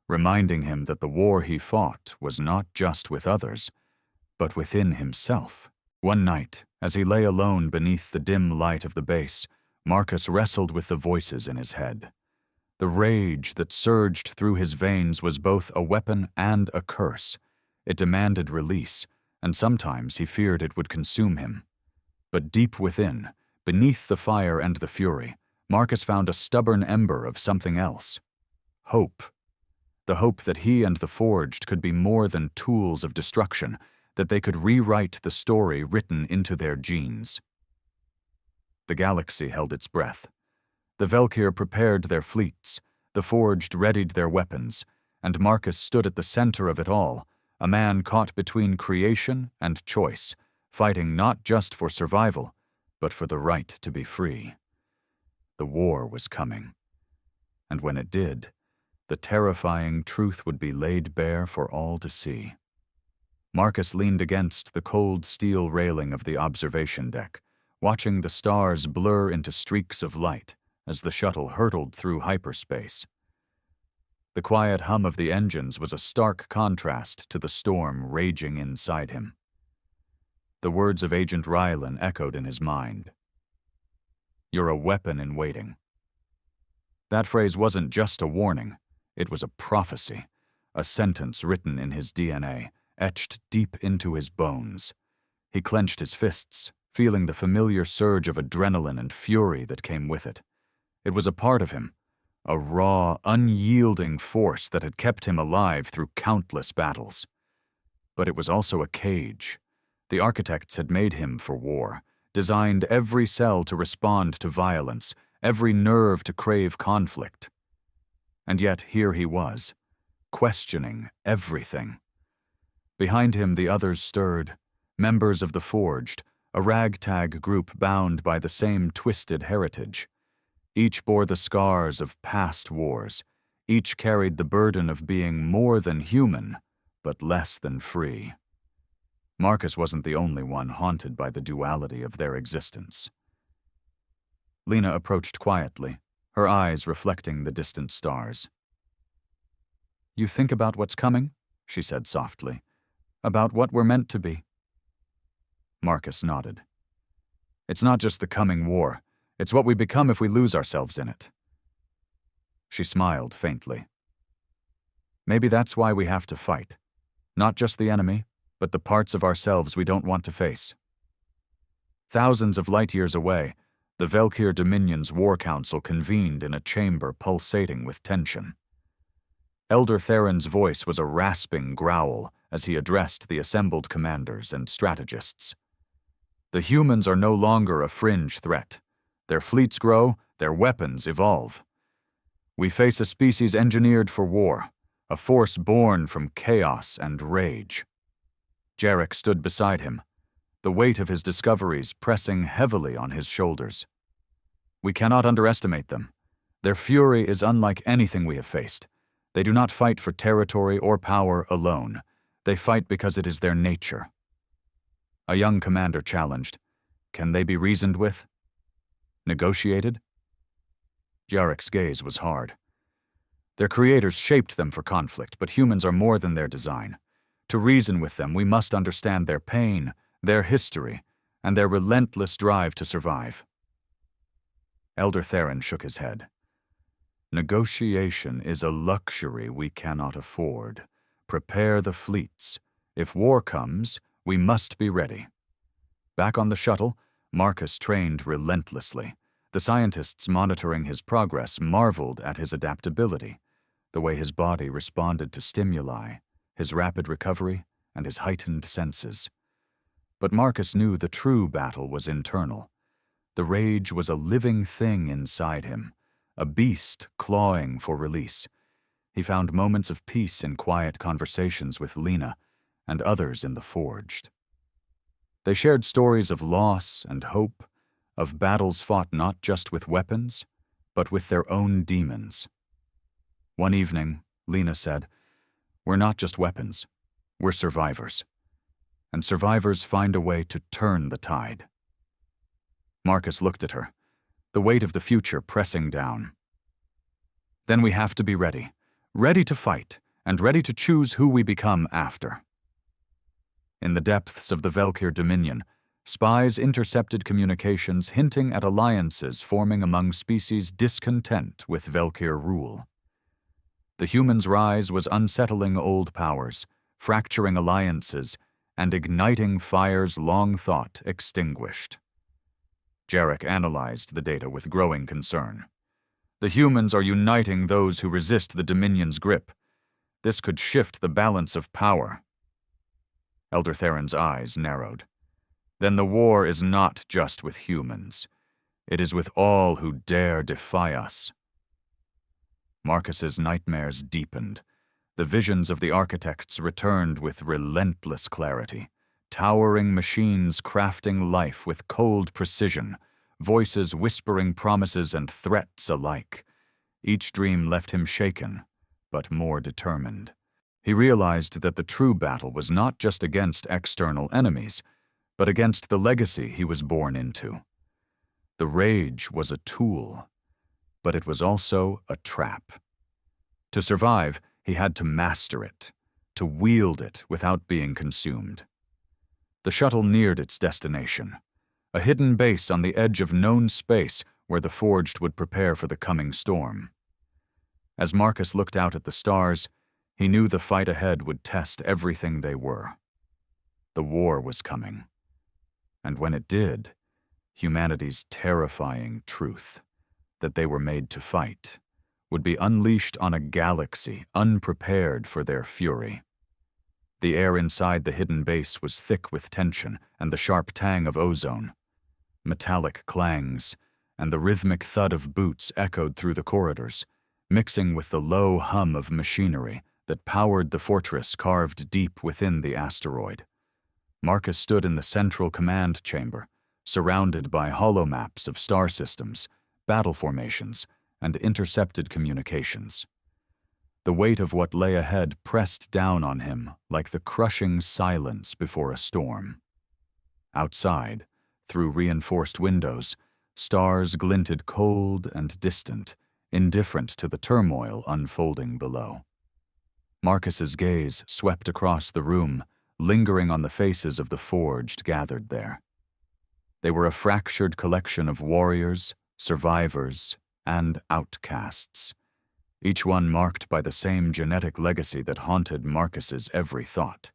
reminding him that the war he fought was not just with others, but within himself. One night, as he lay alone beneath the dim light of the base, Marcus wrestled with the voices in his head. The rage that surged through his veins was both a weapon and a curse. It demanded release, and sometimes he feared it would consume him. But deep within, Beneath the fire and the fury, Marcus found a stubborn ember of something else. Hope. The hope that he and the Forged could be more than tools of destruction, that they could rewrite the story written into their genes. The galaxy held its breath. The Velier prepared their fleets, the Forged readied their weapons, and Marcus stood at the center of it all, a man caught between creation and choice, fighting not just for survival, but for the right to be free. The war was coming. And when it did, the terrifying truth would be laid bare for all to see. Marcus leaned against the cold steel railing of the observation deck, watching the stars blur into streaks of light as the shuttle hurtled through hyperspace. The quiet hum of the engines was a stark contrast to the storm raging inside him. The words of Agent Rylan echoed in his mind. "You're a weapon in waiting." That phrase wasn't just a warning, it was a prophecy, a sentence written in his DNA, etched deep into his bones. He clenched his fists, feeling the familiar surge of adrenaline and fury that came with it. It was a part of him, a raw, unyielding force that had kept him alive through countless battles. But it was also a cage. The architects had made him for war, designed every cell to respond to violence, every nerve to crave conflict. And yet here he was, questioning everything. Behind him the others stirred, members of the Forged, a ragtag group bound by the same twisted heritage. Each bore the scars of past wars. Each carried the burden of being more than human, but less than free. Marcus wasn't the only one haunted by the duality of their existence. Lena approached quietly, her eyes reflecting the distant stars. "You think about what's coming?" she said softly. "About what we're meant to be?" Marcus nodded. "It's not just the coming war. It's what we become if we lose ourselves in it." She smiled faintly. "Maybe that's why we have to fight. Not just the enemy, but the parts of ourselves we don't want to face." Thousands of light years away, the Velier Dominion's War Council convened in a chamber pulsating with tension. Elder Theron's voice was a rasping growl as he addressed the assembled commanders and strategists. The humans are no longer a fringe threat. Their fleets grow, their weapons evolve. We face a species engineered for war, a force born from chaos and rage. Jarek stood beside him, the weight of his discoveries pressing heavily on his shoulders. "We cannot underestimate them. Their fury is unlike anything we have faced. They do not fight for territory or power alone. They fight because it is their nature." A young commander challenged, "Can they be reasoned with? Negotiated?" Jarek's gaze was hard. Their creators shaped them for conflict, but humans are more than their design. To reason with them, we must understand their pain, their history, and their relentless drive to survive. Elder Theron shook his head. "Negotiation is a luxury we cannot afford. Prepare the fleets. If war comes, we must be ready." Back on the shuttle, Marcus trained relentlessly. The scientists monitoring his progress marveled at his adaptability, the way his body responded to stimuli, his rapid recovery, and his heightened senses. But Marcus knew the true battle was internal. The rage was a living thing inside him, a beast clawing for release. He found moments of peace in quiet conversations with Lena and others in the Forged. They shared stories of loss and hope, of battles fought not just with weapons, but with their own demons. One evening, Lena said, "We're not just weapons, we're survivors. And survivors find a way to turn the tide." Marcus looked at her, the weight of the future pressing down. "Then we have to be ready, ready to fight, and ready to choose who we become after." In the depths of the Velier Dominion, spies intercepted communications hinting at alliances forming among species discontent with Velier rule. The humans' rise was unsettling old powers, fracturing alliances, and igniting fires long thought extinguished. Jarek analyzed the data with growing concern. The humans are uniting those who resist the Dominion's grip. This could shift the balance of power. Elder Theron's eyes narrowed. Then the war is not just with humans. It is with all who dare defy us. Marcus's nightmares deepened. The visions of the architects returned with relentless clarity. Towering machines crafting life with cold precision, voices whispering promises and threats alike. Each dream left him shaken, but more determined. He realized that the true battle was not just against external enemies, but against the legacy he was born into. The rage was a tool, but it was also a trap. To survive, he had to master it, to wield it without being consumed. The shuttle neared its destination, a hidden base on the edge of known space where the Forged would prepare for the coming storm. As Marcus looked out at the stars, he knew the fight ahead would test everything they were. The war was coming. And when it did, humanity's terrifying truth, that they were made to fight, would be unleashed on a galaxy unprepared for their fury. The air inside the hidden base was thick with tension and the sharp tang of ozone. Metallic clangs and the rhythmic thud of boots echoed through the corridors, mixing with the low hum of machinery that powered the fortress carved deep within the asteroid. Marcus stood in the central command chamber, surrounded by holomaps of star systems, battle formations, and intercepted communications. The weight of what lay ahead pressed down on him like the crushing silence before a storm. Outside, through reinforced windows, stars glinted cold and distant, indifferent to the turmoil unfolding below. Marcus's gaze swept across the room, lingering on the faces of the Forged gathered there. They were a fractured collection of warriors, survivors, and outcasts, each one marked by the same genetic legacy that haunted Marcus's every thought.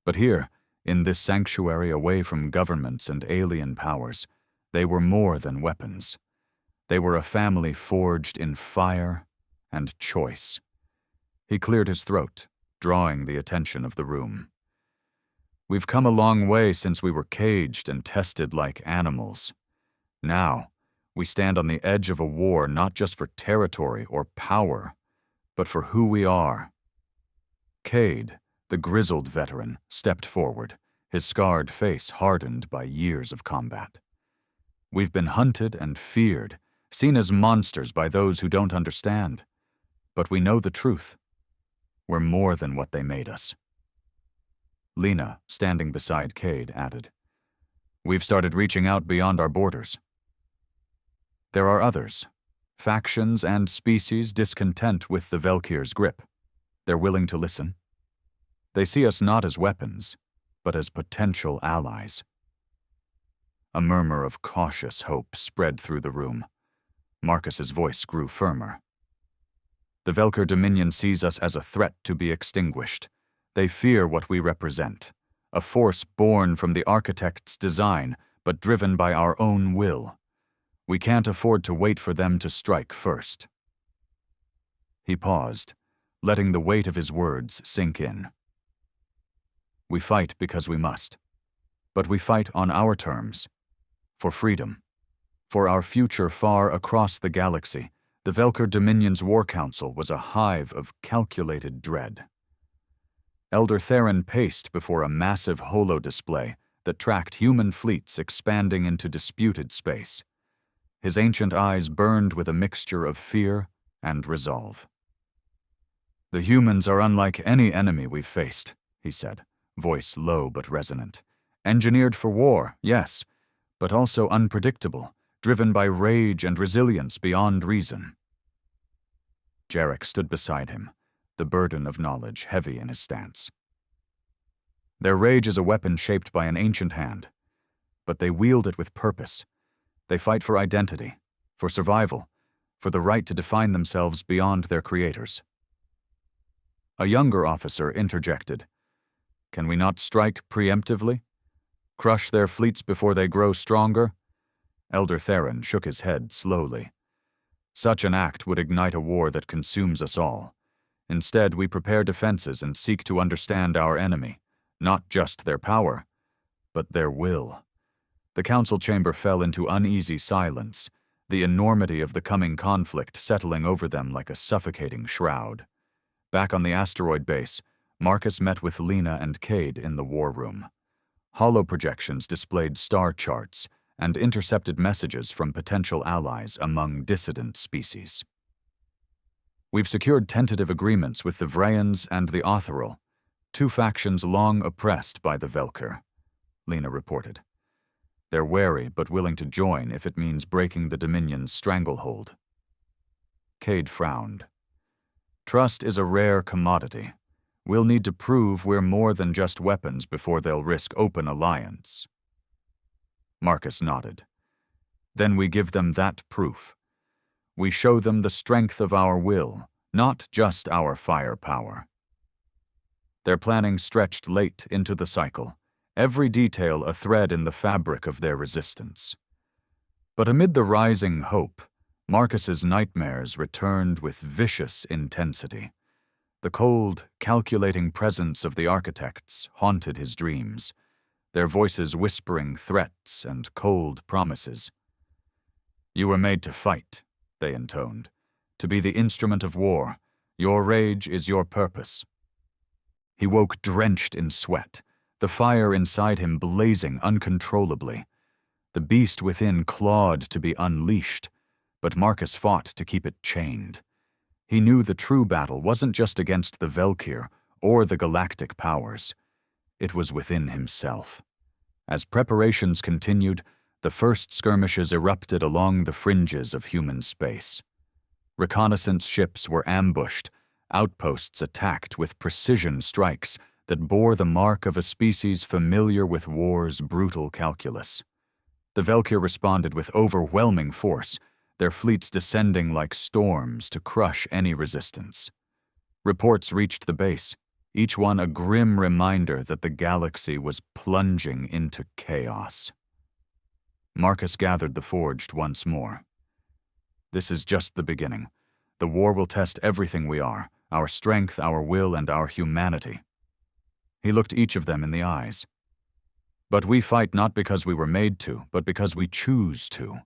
But here, in this sanctuary away from governments and alien powers, they were more than weapons. They were a family forged in fire and choice. He cleared his throat, drawing the attention of the room. We've come a long way since we were caged and tested like animals. Now, we stand on the edge of a war not just for territory or power, but for who we are. Cade, the grizzled veteran, stepped forward, his scarred face hardened by years of combat. We've been hunted and feared, seen as monsters by those who don't understand. But we know the truth. We're more than what they made us. Lena, standing beside Cade, added, We've started reaching out beyond our borders. There are others, factions and species discontent with the Velkir's grip. They're willing to listen. They see us not as weapons, but as potential allies. A murmur of cautious hope spread through the room. Marcus's voice grew firmer. The Velkir Dominion sees us as a threat to be extinguished. They fear what we represent, a force born from the architect's design, but driven by our own will. We can't afford to wait for them to strike first. He paused, letting the weight of his words sink in. We fight because we must, but we fight on our terms, for freedom, for our future far across the galaxy. The Velkir Dominion's War Council was a hive of calculated dread. Elder Theron paced before a massive holo-display that tracked human fleets expanding into disputed space. His ancient eyes burned with a mixture of fear and resolve. The humans are unlike any enemy we've faced, he said, voice low but resonant. Engineered for war, yes, but also unpredictable, driven by rage and resilience beyond reason. Jarek stood beside him, the burden of knowledge heavy in his stance. Their rage is a weapon shaped by an ancient hand, but they wield it with purpose. They fight for identity, for survival, for the right to define themselves beyond their creators. A younger officer interjected, Can we not strike preemptively? Crush their fleets before they grow stronger? Elder Theron shook his head slowly. Such an act would ignite a war that consumes us all. Instead, we prepare defenses and seek to understand our enemy, not just their power, but their will. The council chamber fell into uneasy silence, the enormity of the coming conflict settling over them like a suffocating shroud. Back on the asteroid base, Marcus met with Lena and Cade in the war room. Holoprojections displayed star charts and intercepted messages from potential allies among dissident species. We've secured tentative agreements with the Vrayans and the Otheral, two factions long oppressed by the Velier, Lena reported. They're wary but willing to join if it means breaking the Dominion's stranglehold. Cade frowned. Trust is a rare commodity. We'll need to prove we're more than just weapons before they'll risk open alliance. Marcus nodded. Then we give them that proof. We show them the strength of our will, not just our firepower. Their planning stretched late into the cycle, every detail a thread in the fabric of their resistance. But amid the rising hope, Marcus's nightmares returned with vicious intensity. The cold, calculating presence of the architects haunted his dreams, their voices whispering threats and cold promises. You were made to fight, they intoned, to be the instrument of war. Your rage is your purpose. He woke drenched in sweat, the fire inside him blazing uncontrollably. The beast within clawed to be unleashed, but Marcus fought to keep it chained. He knew the true battle wasn't just against the Velier or the galactic powers. It was within himself. As preparations continued, the first skirmishes erupted along the fringes of human space. Reconnaissance ships were ambushed, outposts attacked with precision strikes that bore the mark of a species familiar with war's brutal calculus. The Velier responded with overwhelming force, their fleets descending like storms to crush any resistance. Reports reached the base, each one a grim reminder that the galaxy was plunging into chaos. Marcus gathered the Forged once more. This is just the beginning. The war will test everything we are, our strength, our will, and our humanity. He looked each of them in the eyes. But we fight not because we were made to, but because we choose to.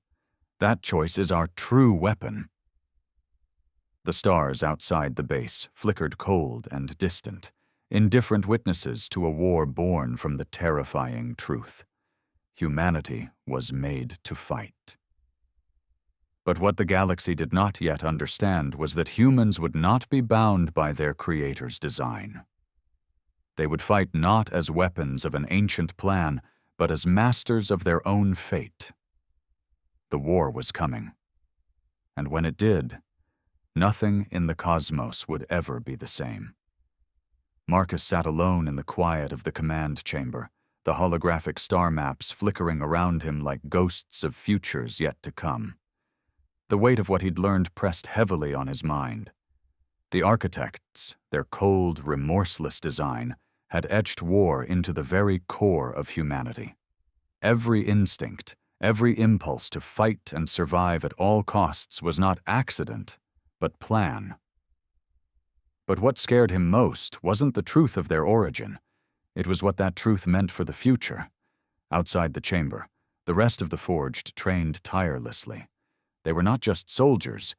That choice is our true weapon. The stars outside the base flickered cold and distant, indifferent witnesses to a war born from the terrifying truth. Humanity was made to fight. But what the galaxy did not yet understand was that humans would not be bound by their creator's design. They would fight not as weapons of an ancient plan, but as masters of their own fate. The war was coming. And when it did, nothing in the cosmos would ever be the same. Marcus sat alone in the quiet of the command chamber, the holographic star maps flickering around him like ghosts of futures yet to come. The weight of what he'd learned pressed heavily on his mind. The architects, their cold, remorseless design, had etched war into the very core of humanity. Every instinct, every impulse to fight and survive at all costs was not accident, but plan. But what scared him most wasn't the truth of their origin. It was what that truth meant for the future. Outside the chamber, the rest of the Forged trained tirelessly. They were not just soldiers.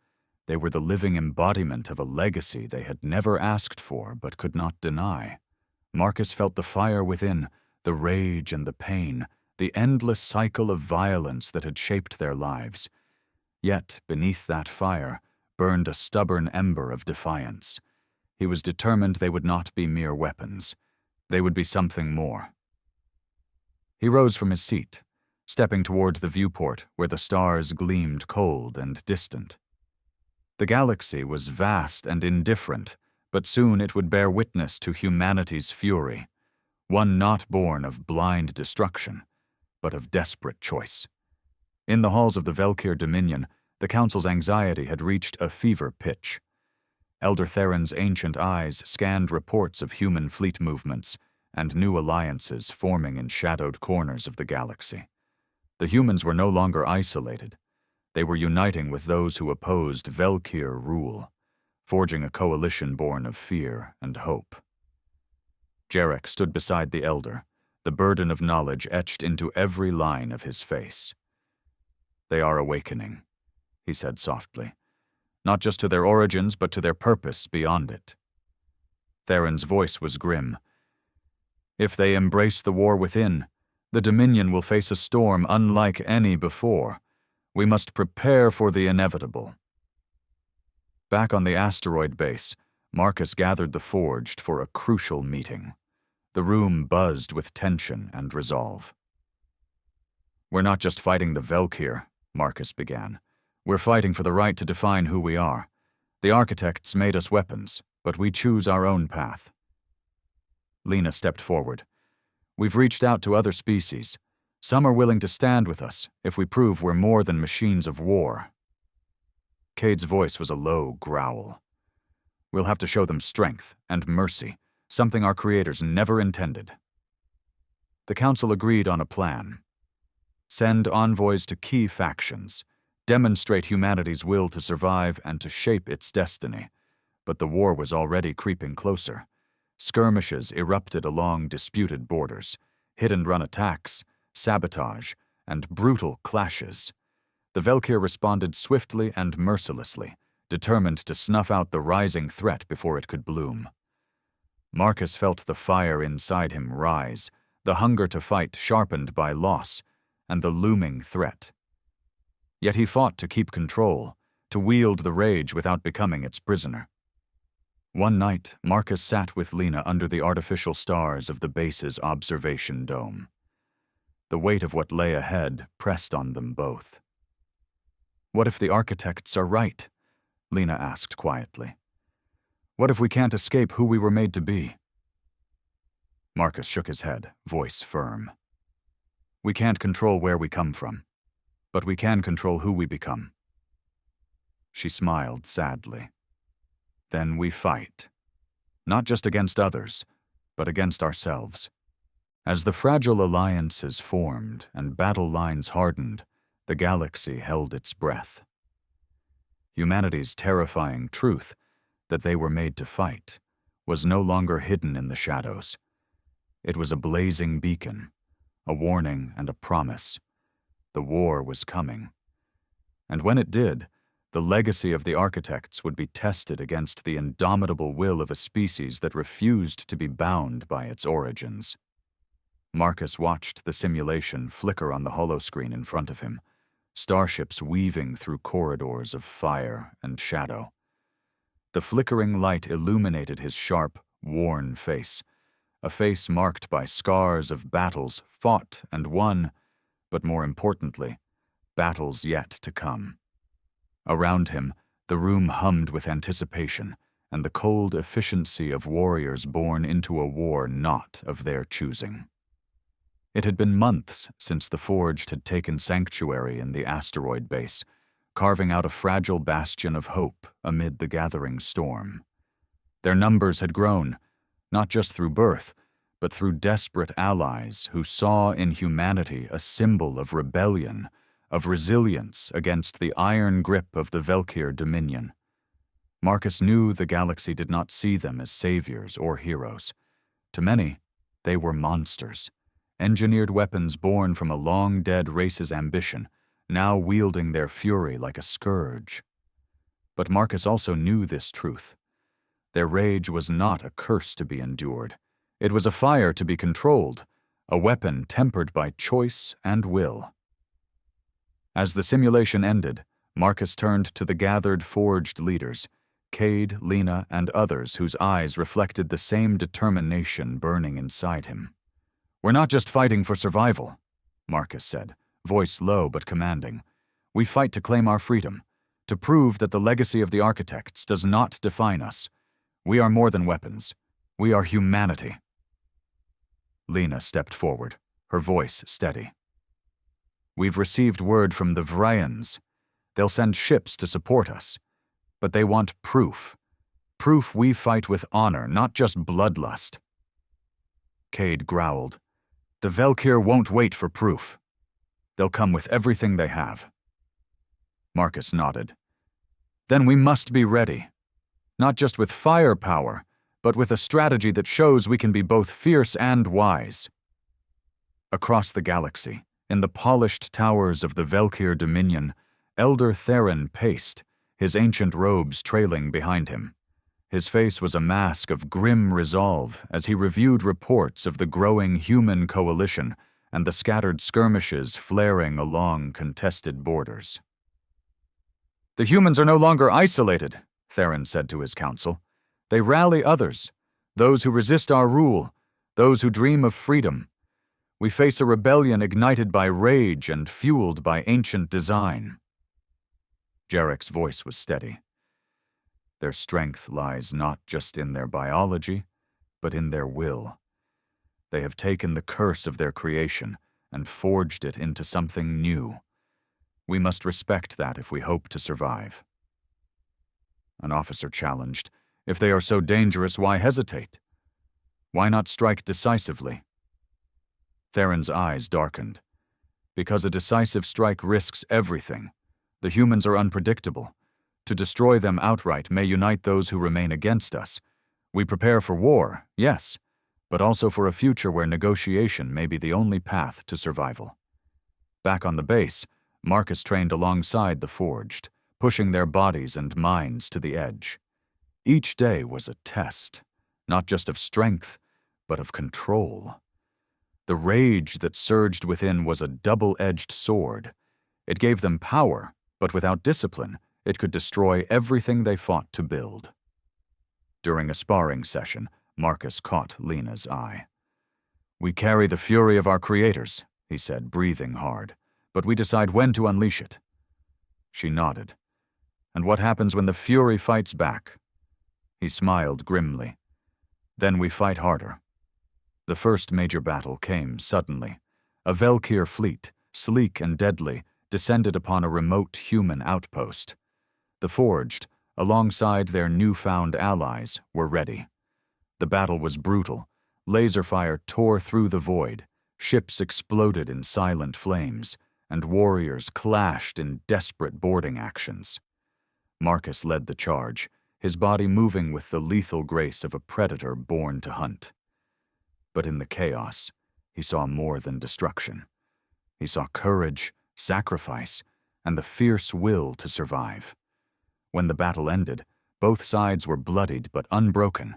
They were the living embodiment of a legacy they had never asked for but could not deny. Marcus felt the fire within, the rage and the pain, the endless cycle of violence that had shaped their lives. Yet, beneath that fire, burned a stubborn ember of defiance. He was determined they would not be mere weapons. They would be something more. He rose from his seat, stepping toward the viewport where the stars gleamed cold and distant. The galaxy was vast and indifferent, but soon it would bear witness to humanity's fury, one not born of blind destruction, but of desperate choice. In the halls of the Velier Dominion, the Council's anxiety had reached a fever pitch. Elder Theron's ancient eyes scanned reports of human fleet movements and new alliances forming in shadowed corners of the galaxy. The humans were no longer isolated. They were uniting with those who opposed Velier rule, forging a coalition born of fear and hope. Jarek stood beside the elder, the burden of knowledge etched into every line of his face. "They are awakening," he said softly, "not just to their origins, but to their purpose beyond it." Theron's voice was grim. "If they embrace the war within, the Dominion will face a storm unlike any before. We must prepare for the inevitable." Back on the asteroid base, Marcus gathered the Forged for a crucial meeting. The room buzzed with tension and resolve. "We're not just fighting the Velier," Marcus began. "We're fighting for the right to define who we are. The architects made us weapons, but we choose our own path." Lena stepped forward. "We've reached out to other species. Some are willing to stand with us if we prove we're more than machines of war." Cade's voice was a low growl. "We'll have to show them strength and mercy, something our creators never intended." The council agreed on a plan. Send envoys to key factions, demonstrate humanity's will to survive and to shape its destiny. But the war was already creeping closer. Skirmishes erupted along disputed borders, hit-and-run attacks, sabotage, and brutal clashes. The Velier responded swiftly and mercilessly, determined to snuff out the rising threat before it could bloom. Marcus felt the fire inside him rise, the hunger to fight sharpened by loss, and the looming threat. Yet he fought to keep control, to wield the rage without becoming its prisoner. One night, Marcus sat with Lena under the artificial stars of the base's observation dome. The weight of what lay ahead pressed on them both. "What if the architects are right?" Lena asked quietly. "What if we can't escape who we were made to be?" Marcus shook his head, voice firm. "We can't control where we come from, but we can control who we become." She smiled sadly. "Then we fight. Not just against others, but against ourselves." As the fragile alliances formed and battle lines hardened, the galaxy held its breath. Humanity's terrifying truth, that they were made to fight, was no longer hidden in the shadows. It was a blazing beacon, a warning and a promise. The war was coming. And when it did, the legacy of the architects would be tested against the indomitable will of a species that refused to be bound by its origins. Marcus watched the simulation flicker on the holoscreen in front of him, starships weaving through corridors of fire and shadow. The flickering light illuminated his sharp, worn face, a face marked by scars of battles fought and won, but more importantly, battles yet to come. Around him, the room hummed with anticipation and the cold efficiency of warriors born into a war not of their choosing. It had been months since the Forged had taken sanctuary in the asteroid base, carving out a fragile bastion of hope amid the gathering storm. Their numbers had grown, not just through birth, but through desperate allies who saw in humanity a symbol of rebellion, of resilience against the iron grip of the Velier Dominion. Marcus knew the galaxy did not see them as saviors or heroes. To many, they were monsters, engineered weapons born from a long-dead race's ambition, now wielding their fury like a scourge. But Marcus also knew this truth. Their rage was not a curse to be endured. It was a fire to be controlled, a weapon tempered by choice and will. As the simulation ended, Marcus turned to the gathered Forged leaders, Cade, Lena, and others whose eyes reflected the same determination burning inside him. "We're not just fighting for survival," Marcus said, voice low but commanding. "We fight to claim our freedom, to prove that the legacy of the architects does not define us. We are more than weapons. We are humanity." Lena stepped forward, her voice steady. "We've received word from the Veliers. They'll send ships to support us. But they want proof. Proof we fight with honor, not just bloodlust." Cade growled. "The Velier won't wait for proof." They'll come with everything they have. Marcus nodded. Then we must be ready. Not just with firepower, but with a strategy that shows we can be both fierce and wise. Across the galaxy, in the polished towers of the Velier Dominion, Elder Theron paced, his ancient robes trailing behind him. His face was a mask of grim resolve as he reviewed reports of the growing human coalition and the scattered skirmishes flaring along contested borders. The humans are no longer isolated, Theron said to his council. They rally others, those who resist our rule, those who dream of freedom. We face a rebellion ignited by rage and fueled by ancient design. Jarek's voice was steady. Their strength lies not just in their biology, but in their will. They have taken the curse of their creation and forged it into something new. We must respect that if we hope to survive. An officer challenged, if they are so dangerous, why hesitate? Why not strike decisively? Theron's eyes darkened. Because a decisive strike risks everything. The humans are unpredictable. To destroy them outright may unite those who remain against us. We prepare for war, yes, but also for a future where negotiation may be the only path to survival. Back on the base, Marcus trained alongside the Forged, pushing their bodies and minds to the edge. Each day was a test, not just of strength, but of control. The rage that surged within was a double-edged sword. It gave them power, but without discipline, it could destroy everything they fought to build. During a sparring session, Marcus caught Lena's eye. We carry the fury of our creators, he said, breathing hard, but we decide when to unleash it. She nodded. And what happens when the fury fights back? He smiled grimly. Then we fight harder. The first major battle came suddenly. A Velier fleet, sleek and deadly, descended upon a remote human outpost. The Forged, alongside their newfound allies, were ready. The battle was brutal. Laser fire tore through the void, ships exploded in silent flames, and warriors clashed in desperate boarding actions. Marcus led the charge, his body moving with the lethal grace of a predator born to hunt. But in the chaos, he saw more than destruction. He saw courage, sacrifice, and the fierce will to survive. When the battle ended, both sides were bloodied but unbroken.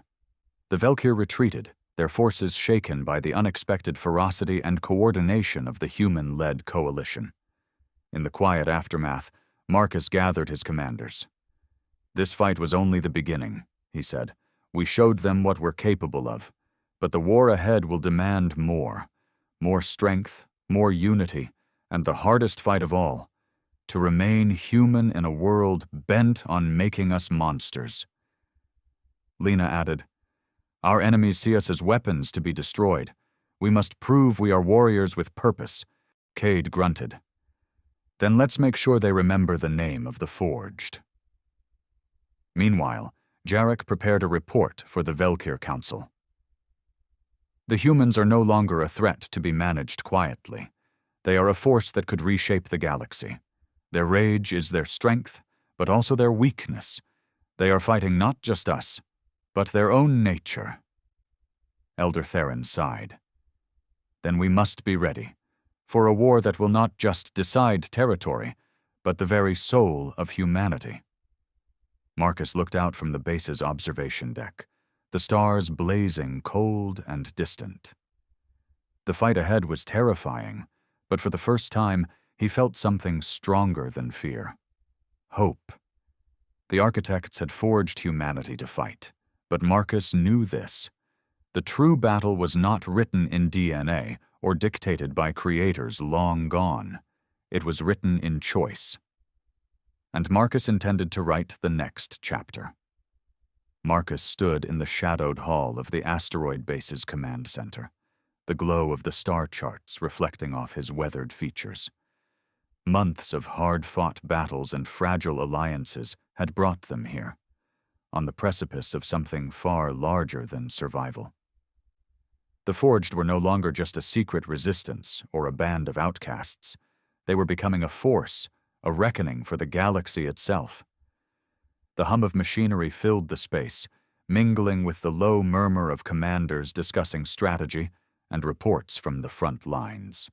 The Velier retreated, their forces shaken by the unexpected ferocity and coordination of the human-led coalition. In the quiet aftermath, Marcus gathered his commanders. This fight was only the beginning, he said. We showed them what we're capable of, but the war ahead will demand more. More strength, more unity, and the hardest fight of all, to remain human in a world bent on making us monsters. Lena added, Our enemies see us as weapons to be destroyed. We must prove we are warriors with purpose. Cade grunted. Then let's make sure they remember the name of the Forged. Meanwhile, Jarek prepared a report for the Velier Council. The humans are no longer a threat to be managed quietly. They are a force that could reshape the galaxy. Their rage is their strength, but also their weakness. They are fighting not just us, but their own nature. Elder Theron sighed. Then we must be ready for a war that will not just decide territory, but the very soul of humanity. Marcus looked out from the base's observation deck, the stars blazing cold and distant. The fight ahead was terrifying, but for the first time, he felt something stronger than fear. Hope. The architects had forged humanity to fight, but Marcus knew this. The true battle was not written in DNA or dictated by creators long gone. It was written in choice. And Marcus intended to write the next chapter. Marcus stood in the shadowed hall of the asteroid base's command center, the glow of the star charts reflecting off his weathered features. Months of hard-fought battles and fragile alliances had brought them here, on the precipice of something far larger than survival. The Forged were no longer just a secret resistance or a band of outcasts. They were becoming a force, a reckoning for the galaxy itself. The hum of machinery filled the space, mingling with the low murmur of commanders discussing strategy and reports from the front lines.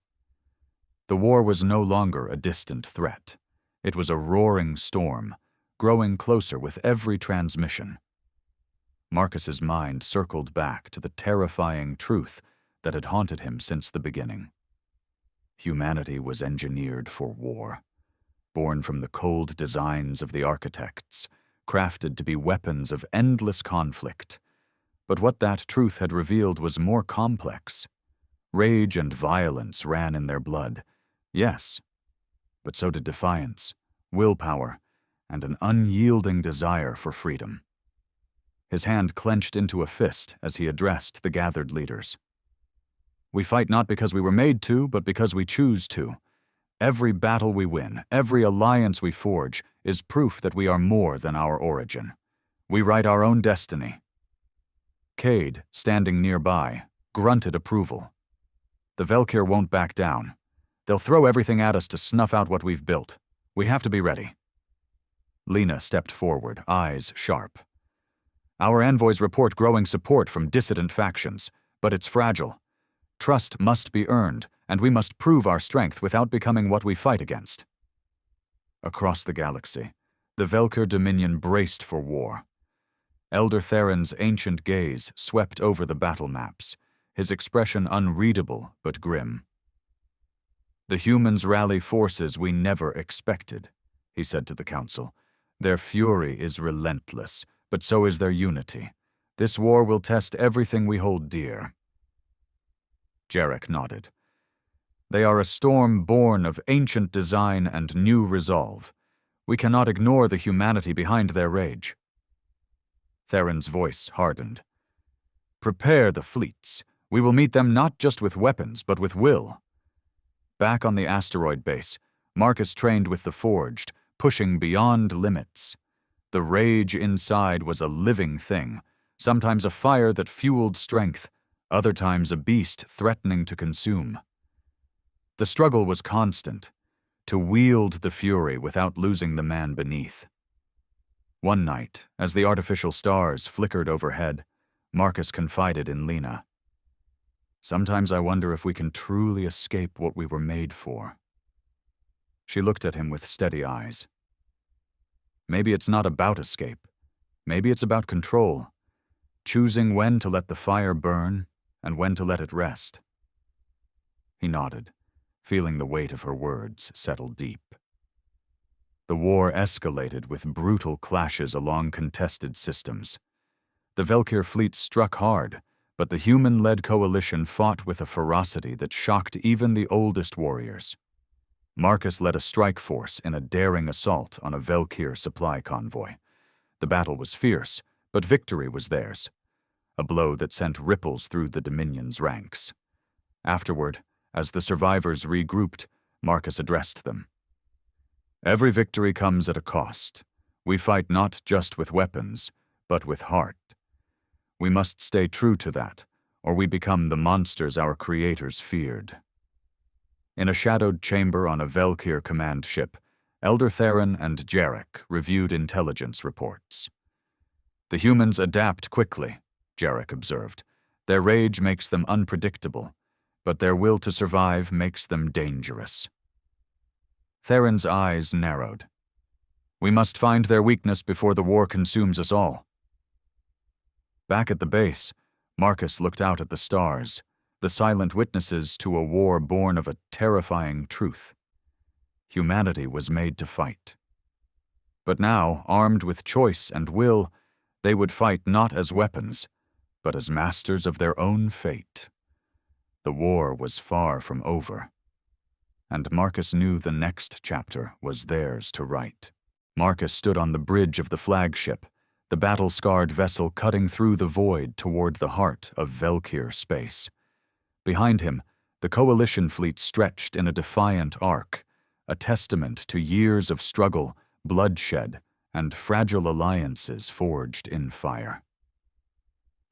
The war was no longer a distant threat. It was a roaring storm, growing closer with every transmission. Marcus's mind circled back to the terrifying truth that had haunted him since the beginning. Humanity was engineered for war, born from the cold designs of the architects, crafted to be weapons of endless conflict. But what that truth had revealed was more complex. Rage and violence ran in their blood, yes, but so did defiance, willpower, and an unyielding desire for freedom. His hand clenched into a fist as he addressed the gathered leaders. We fight not because we were made to, but because we choose to. Every battle we win, every alliance we forge, is proof that we are more than our origin. We write our own destiny. Cade, standing nearby, grunted approval. The Velier won't back down. They'll throw everything at us to snuff out what we've built. We have to be ready. Lena stepped forward, eyes sharp. Our envoys report growing support from dissident factions, but it's fragile. Trust must be earned, and we must prove our strength without becoming what we fight against. Across the galaxy, the Velier Dominion braced for war. Elder Theron's ancient gaze swept over the battle maps, his expression unreadable but grim. The humans rally forces we never expected, he said to the council. Their fury is relentless, but so is their unity. This war will test everything we hold dear. Jarek nodded. They are a storm born of ancient design and new resolve. We cannot ignore the humanity behind their rage. Theron's voice hardened. Prepare the fleets. We will meet them not just with weapons, but with will. Back on the asteroid base, Marcus trained with the Forged, pushing beyond limits. The rage inside was a living thing, sometimes a fire that fueled strength, other times a beast threatening to consume. The struggle was constant, to wield the fury without losing the man beneath. One night, as the artificial stars flickered overhead, Marcus confided in Lena. Sometimes I wonder if we can truly escape what we were made for. She looked at him with steady eyes. Maybe it's not about escape. Maybe it's about control, choosing when to let the fire burn and when to let it rest. He nodded, feeling the weight of her words settle deep. The war escalated with brutal clashes along contested systems. The Velier fleet struck hard, but the human-led coalition fought with a ferocity that shocked even the oldest warriors. Marcus led a strike force in a daring assault on a Velier supply convoy. The battle was fierce, but victory was theirs, a blow that sent ripples through the Dominion's ranks. Afterward, as the survivors regrouped, Marcus addressed them. Every victory comes at a cost. We fight not just with weapons, but with heart. We must stay true to that, or we become the monsters our creators feared. In a shadowed chamber on a Velier command ship, Elder Theron and Jarek reviewed intelligence reports. The humans adapt quickly, Jarek observed. Their rage makes them unpredictable, but their will to survive makes them dangerous. Theron's eyes narrowed. We must find their weakness before the war consumes us all. Back at the base, Marcus looked out at the stars, the silent witnesses to a war born of a terrifying truth. Humanity was made to fight. But now, armed with choice and will, they would fight not as weapons, but as masters of their own fate. The war was far from over, and Marcus knew the next chapter was theirs to write. Marcus stood on the bridge of the flagship, the battle-scarred vessel cutting through the void toward the heart of Velier space. Behind him, the Coalition fleet stretched in a defiant arc, a testament to years of struggle, bloodshed, and fragile alliances forged in fire.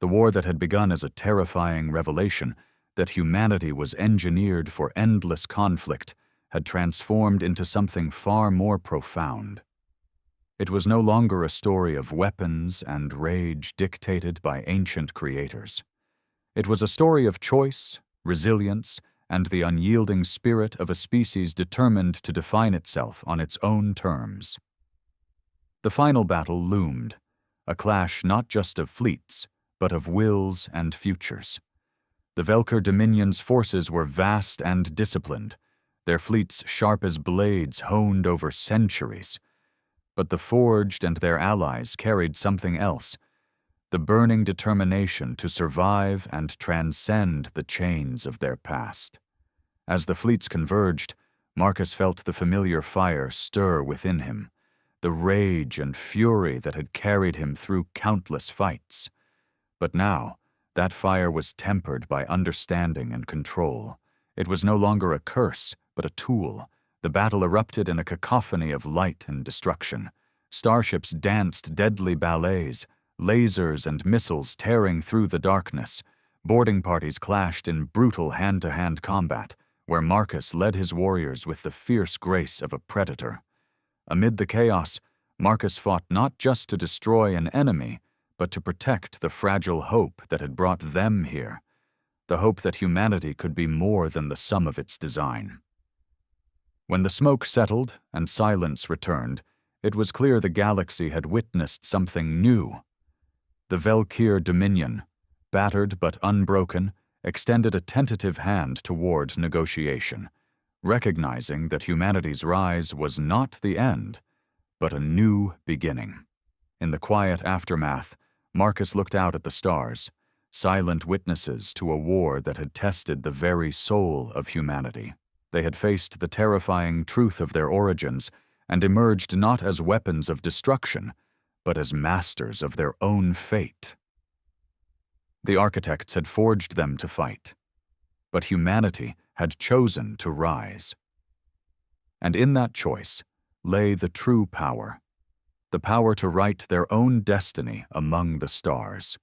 The war that had begun as a terrifying revelation that humanity was engineered for endless conflict had transformed into something far more profound. It was no longer a story of weapons and rage dictated by ancient creators. It was a story of choice, resilience, and the unyielding spirit of a species determined to define itself on its own terms. The final battle loomed, a clash not just of fleets, but of wills and futures. The Velier Dominion's forces were vast and disciplined, their fleets sharp as blades honed over centuries. But the Forged and their allies carried something else, the burning determination to survive and transcend the chains of their past. As the fleets converged, Marcus felt the familiar fire stir within him, the rage and fury that had carried him through countless fights. But now, that fire was tempered by understanding and control. It was no longer a curse, but a tool. The battle erupted in a cacophony of light and destruction. Starships danced deadly ballets, lasers and missiles tearing through the darkness. Boarding parties clashed in brutal hand-to-hand combat, where Marcus led his warriors with the fierce grace of a predator. Amid the chaos, Marcus fought not just to destroy an enemy, but to protect the fragile hope that had brought them here, the hope that humanity could be more than the sum of its design. When the smoke settled and silence returned, it was clear the galaxy had witnessed something new. The Velier Dominion, battered but unbroken, extended a tentative hand toward negotiation, recognizing that humanity's rise was not the end, but a new beginning. In the quiet aftermath, Marcus looked out at the stars, silent witnesses to a war that had tested the very soul of humanity. They had faced the terrifying truth of their origins and emerged not as weapons of destruction, but as masters of their own fate. The architects had forged them to fight, but humanity had chosen to rise. And in that choice lay the true power, the power to write their own destiny among the stars.